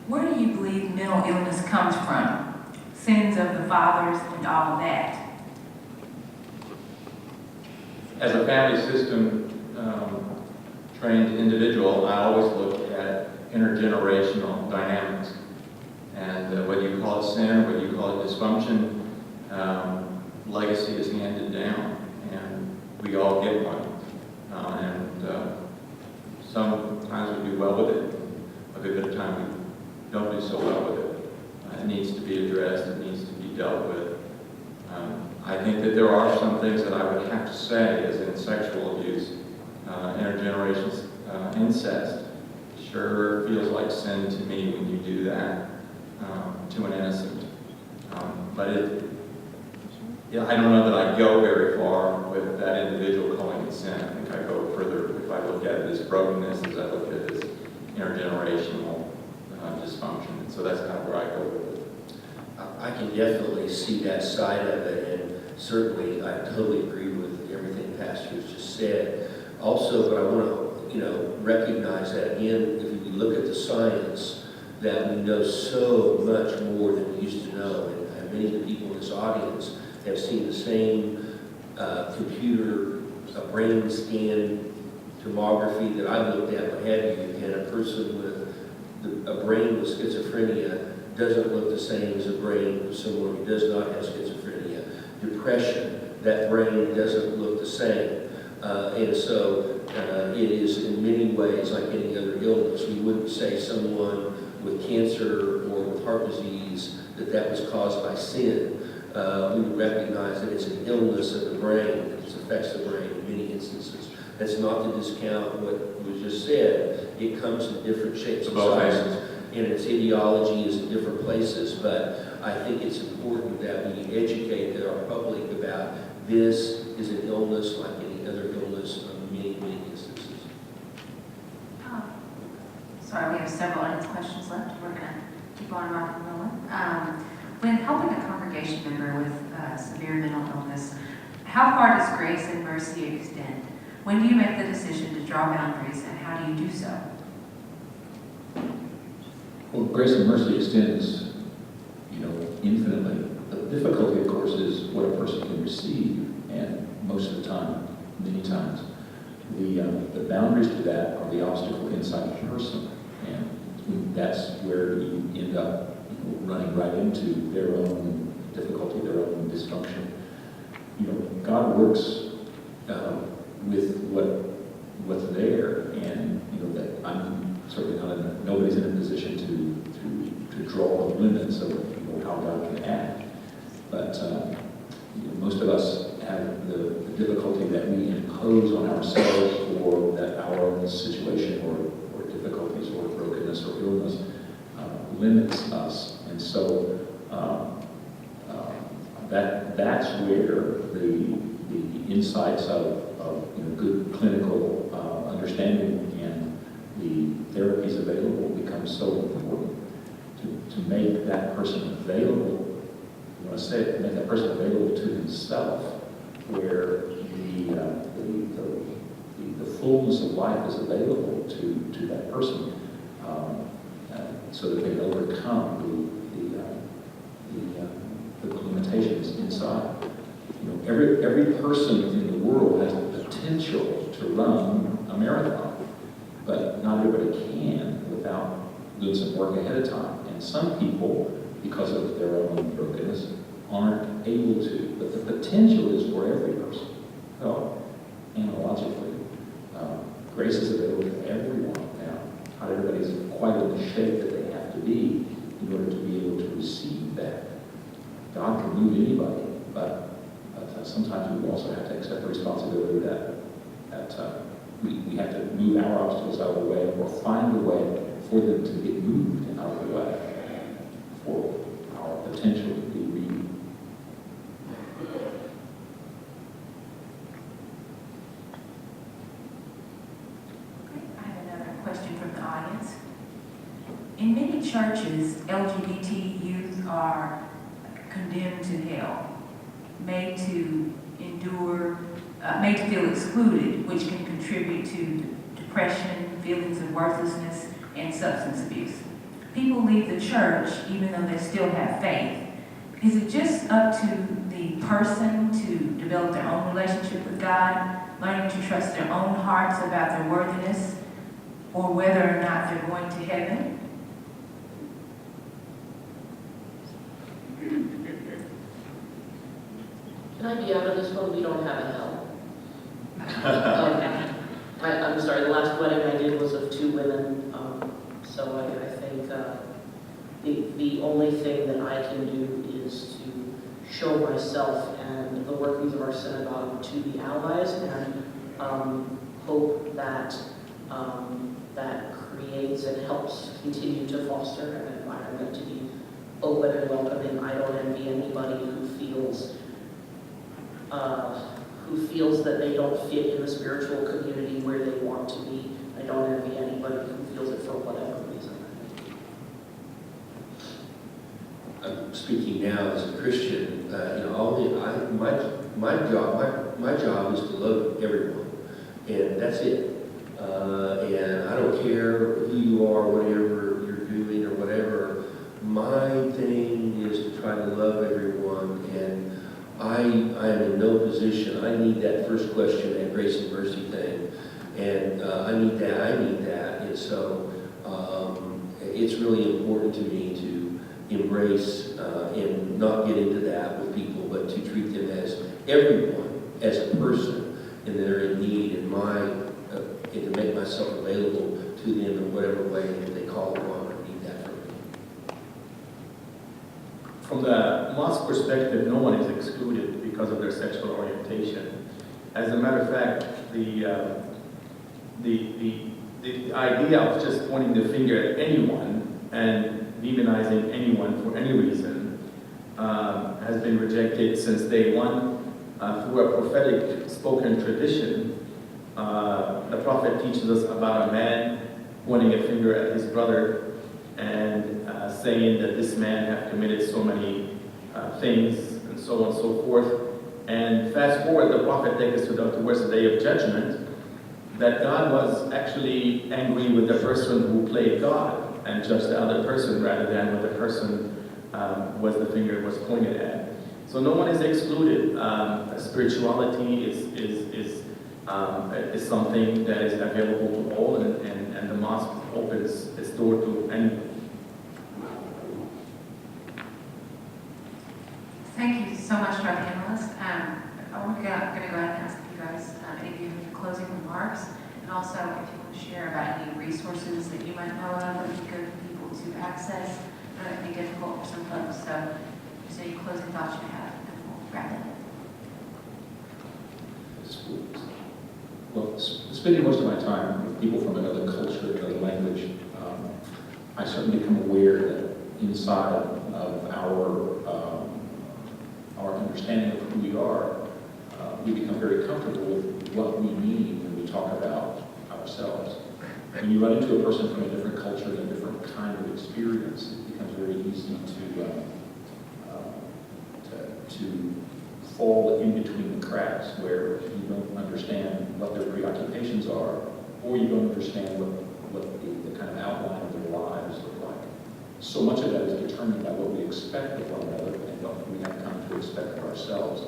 Where do you believe mental illness comes from? Sins of the fathers and all that. As a family system trained individual, I always look at intergenerational dynamics. And whether you call it sin, whether you call it dysfunction, legacy is handed down, and we all get one. Sometimes we do well with it, a good bit of time we don't do so well with it. It needs to be addressed, it needs to be dealt with. I think that there are some things that I would have to say, as in sexual abuse, intergenerational incest. Sure feels like sin to me when you do that to an innocent. But I don't know that I go very far with that individual calling it sin. I think I go further if I look at it as brokenness, as I look at it as intergenerational dysfunction. And so that's kind of where I go with it. I can definitely see that side of it, and certainly I totally agree with everything Pastor has just said. Also, but I want to, recognize that again, if we look at the science, that we know so much more than we used to know, and many of the people in this audience have seen the same computer brain scan tomography that I've looked at, what have you, and a person with a brain with schizophrenia doesn't look the same as a brain of someone who does not have schizophrenia. Depression, that brain doesn't look the same. And so it is in many ways like any other illness. We wouldn't say someone with cancer or with heart disease that was caused by sin. We would recognize that it's an illness of the brain, that it affects the brain in many instances. That's not to discount what was just said. It comes in different shapes and sizes, and its etiology is in different places, but I think it's important that we educate our public about this is an illness like any other illness in many, many instances. Sorry, we have several audience questions left. We're going to keep on rocking and rolling. When helping a congregation member with severe mental illness, how far does grace and mercy extend? When do you make the decision to draw boundaries, and how do you do so? Well, grace and mercy extends, infinitely. The difficulty, of course, is what a person can receive, and most of the time, many times, the boundaries to that are the obstacle inside the person, and that's where you end up running right into their own difficulty, their own dysfunction. God works with what's there, and that I'm certainly nobody's in a position to draw the limits of how God can act. But most of us have the difficulty that we impose on ourselves, or that our own situation or difficulties or brokenness or illness limits us. And so that's where the insights of good clinical understanding and the therapies available become so important to make that person available. I want to say it, make that person available to himself, where the fullness of life is available to that person, so that they can overcome the limitations inside. Every person in the world has the potential to run a marathon, but not everybody can without doing some work ahead of time. And some people, because of their own brokenness, aren't able to. But the potential is for every person. So, analogically, grace is available to everyone. Now, not everybody's quite in the shape that they have to be in order to be able to receive that. God can move anybody, but sometimes we also have to accept the responsibility that we have to move our obstacles out of the way, or find a way for them to get moved out of the way, for our potential to be read. I have another question from the audience. In many churches, LGBT youth are condemned to hell, made to endure, made to feel excluded, which can contribute to depression, feelings of worthlessness, and substance abuse. People leave the church even though they still have faith. Is it just up to the person to develop their own relationship with God, learning to trust their own hearts about their worthiness, or whether or not they're going to heaven? Can I be out of this one? We don't have a hell. I'm sorry, the last wedding I did was of 2 women, so I think the only thing that I can do is to show myself and the workings of our synagogue to be allies, and hope that that creates and helps continue to foster an environment to be open and welcoming. I don't envy anybody who feels that they don't fit in the spiritual community where they want to be. I don't envy anybody who feels it for whatever reason. I'm speaking now as a Christian. My job is to love everyone, and that's it. And I don't care who you are, whatever you're doing or whatever. My thing is to try to love everyone, and I am in no position. I need that first question, that grace and mercy thing, and I need that, and so it's really important to me to embrace and not get into that with people, but to treat them as everyone and they're in need, and to make myself available to them in whatever way that they call upon or need that from me. From the mosque perspective, no one is excluded because of their sexual orientation. As a matter of fact, the idea of just pointing the finger at anyone and demonizing anyone for any reason has been rejected since day one through a prophetic spoken tradition. The Prophet teaches us about a man pointing a finger at his brother and saying that this man have committed so many things and so on and so forth. And fast forward, the Prophet takes us towards the day of judgment, that God was actually angry with the person who played God and judged the other person rather than with the person the finger was pointed at. So no one is excluded. Spirituality is something that is available to all, and the mosque opens its door to anyone. Thank you so much to our panelists. I'm going to go ahead and ask you guys, any of you have any closing remarks, and also if you want to share about any resources that you might know of that would be good for people to access. That would be difficult for some folks. So just any closing thoughts you have, and we'll wrap it. Well, spending most of my time with people from another culture, another language, I certainly become aware that inside of our understanding of who we are, we become very comfortable with what we mean when we talk about ourselves. When you run into a person from a different culture and a different kind of experience, it becomes very easy to fall in between the cracks where you don't understand what their preoccupations are, or you don't understand what the kind of outline of their lives look like. So much of that is determined by what we expect of one another and what we have come to expect of ourselves.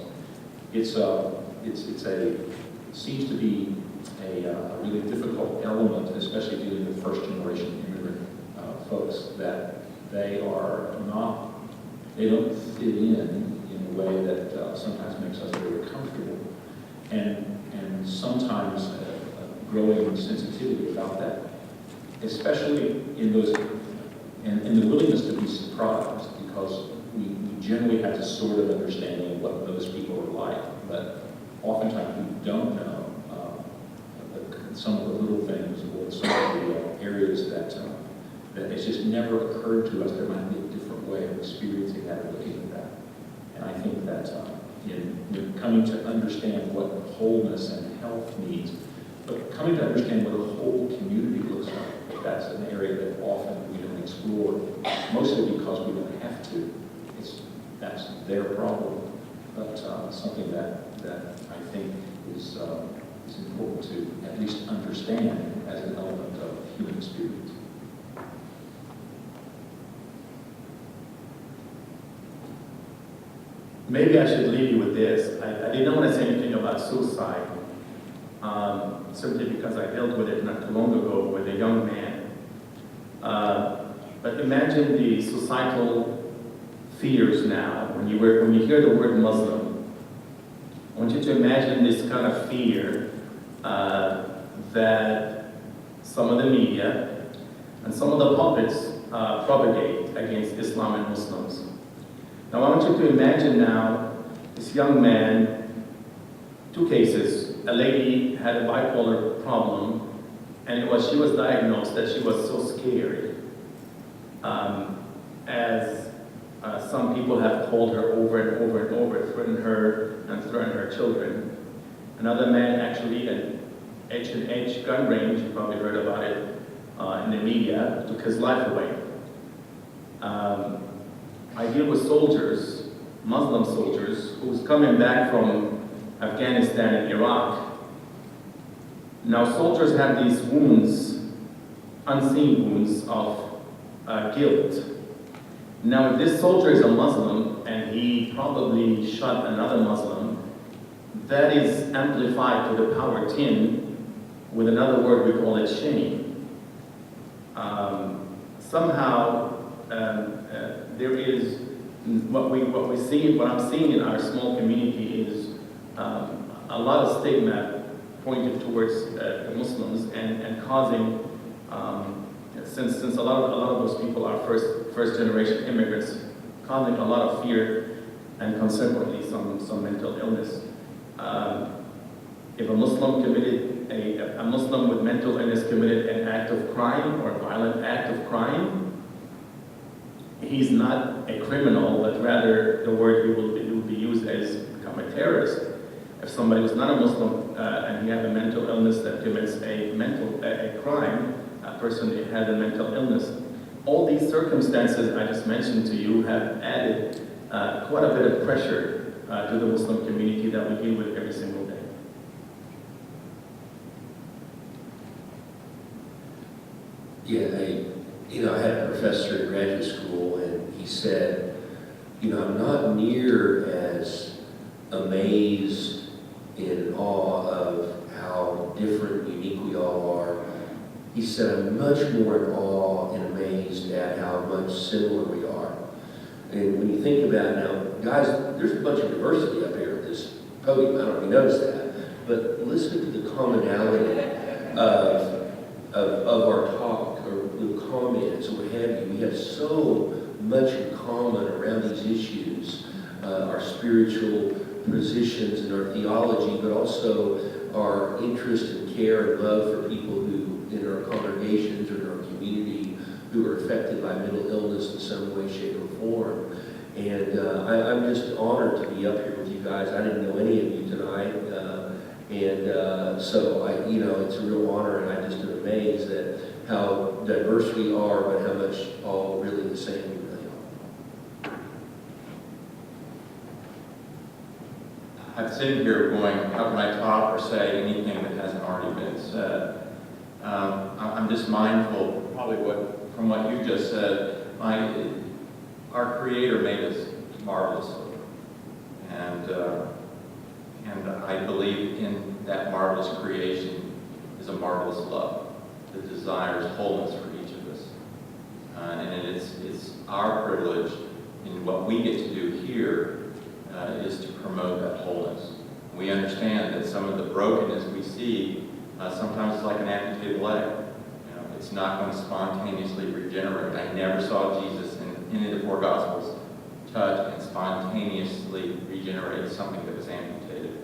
It seems to be a really difficult element, especially dealing with first-generation immigrant folks, that they don't fit in a way that sometimes makes us very comfortable, and sometimes a growing sensitivity about that, especially in the willingness to be surprised, because we generally have this sort of understanding of what those people are like, but oftentimes we don't know some of the little things or some of the areas that it's just never occurred to us there might be a different way of experiencing that or looking at that. And I think that in coming to understand what wholeness and health means, but coming to understand what a whole community looks like, that's an area that often we don't explore, mostly because we don't have to. That's their problem, but something that I think is important to at least understand as an element of human experience. Maybe I should leave you with this. I didn't want to say anything about suicide, simply because I dealt with it not too long ago with a young man. But imagine the societal fears now when you hear the word Muslim. I want you to imagine this kind of fear that some of the media and some of the puppets propagate against Islam and Muslims. Now I want you to imagine now this young man, two cases. A lady had a bipolar problem, and she was diagnosed that she was so scared, as some people have called her over and over and over, threatened her children. Another man actually, an H&H gun range, you probably heard about it in the media, took his life away. I deal with soldiers, Muslim soldiers, who's coming back from Afghanistan and Iraq. Now soldiers have these wounds, unseen wounds of guilt. Now if this soldier is a Muslim and he probably shot another Muslim, that is amplified to the power 10 with another word we call it shame. Somehow there is what I'm seeing in our small community is a lot of stigma pointed towards the Muslims and causing, since a lot of those people are first generation immigrants, causing a lot of fear and consequently some mental illness. If a Muslim committed a Muslim with mental illness committed an act of crime or a violent act of crime, he's not a criminal, but rather the word he will be used as become a terrorist. If somebody was not a Muslim and he had a mental illness that commits a crime, a person has a mental illness. All these circumstances I just mentioned to you have added quite a bit of pressure to the Muslim community that we deal with every single day. Yeah, I had a professor in graduate school, and he said, I'm not near as amazed in awe of how different, unique we all are. He said, I'm much more in awe and amazed at how much similar we are. And when you think about it now, guys, there's a bunch of diversity up here at this podium. I don't know if you noticed that. But listen to the commonality of our talk or the comments or what have you. We have so much in common around these issues, our spiritual positions and our theology, but also our interest and care and love for people who, in our congregations or in our community, who are affected by mental illness in some way, shape, or form. And I'm just honored to be up here with you guys. I didn't know any of you tonight. So it's a real honor, and I just am amazed at how diverse we are, but how much all really the same we really are. I'm sitting here going, how can I top or say anything that hasn't already been said? I'm just mindful, probably from what you just said, our Creator made us marvelously. And I believe in that marvelous creation is a marvelous love that desires wholeness for each of us. And it's our privilege in what we get to do here is to promote that wholeness. We understand that some of the brokenness we see, sometimes it's like an amputated leg. It's not going to spontaneously regenerate. I never saw Jesus in any of the four Gospels touch and spontaneously regenerate something that was amputated.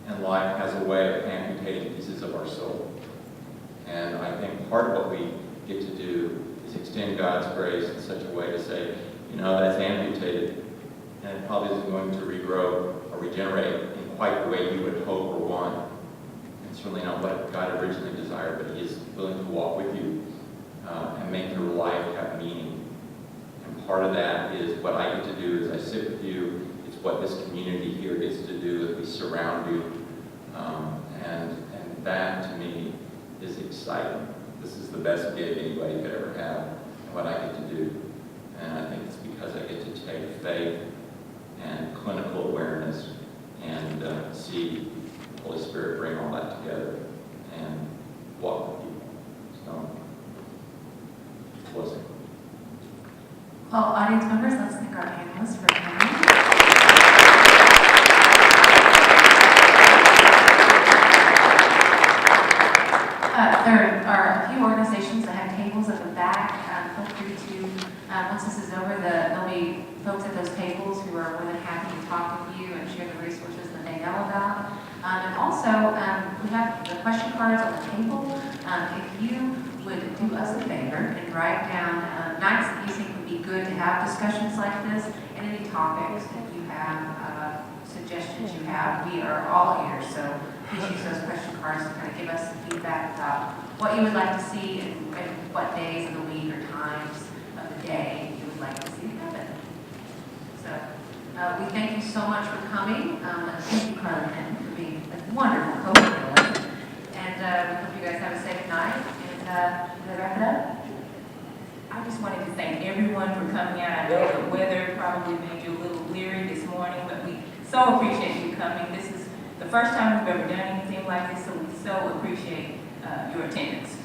And life has a way of amputating pieces of our soul. And I think part of what we get to do is extend God's grace in such a way to say, that's amputated, and it probably isn't going to regrow or regenerate in quite the way you would hope or want. And certainly not what God originally desired, but He is willing to walk with you and make your life have meaning. And part of that is what I get to do as I sit with you. It's what this community here gets to do as we surround you. And that, to me, is exciting. This is the best gig anybody could ever have, and what I get to do. And I think it's because I get to take faith and clinical awareness and see the Holy Spirit bring all that together and walk with people. So, blessing. Well, audience members, let's thank our panelists for coming. There are a few organizations that have tables at the back. Feel free to, once this is over, there'll be folks at those tables who are more than happy to talk with you and share the resources that they know about. And also, we have the question cards on the table. If you would do us a favor and write down nights that you think would be good to have discussions like this, and any topics that you have, suggestions you have, we are all here. So please use those question cards to kind of give us some feedback about what you would like to see and what days of the week or times of the day you would like to see happen. So we thank you so much for coming. Thank you, Carla, for being a wonderful co-panelist. And we hope you guys have a safe night. And we'll wrap it up. I just wanted to thank everyone for coming out. I know the weather probably made you a little weary this morning, but we so appreciate you coming. This is the first time we've ever done anything like this, so we so appreciate your attendance.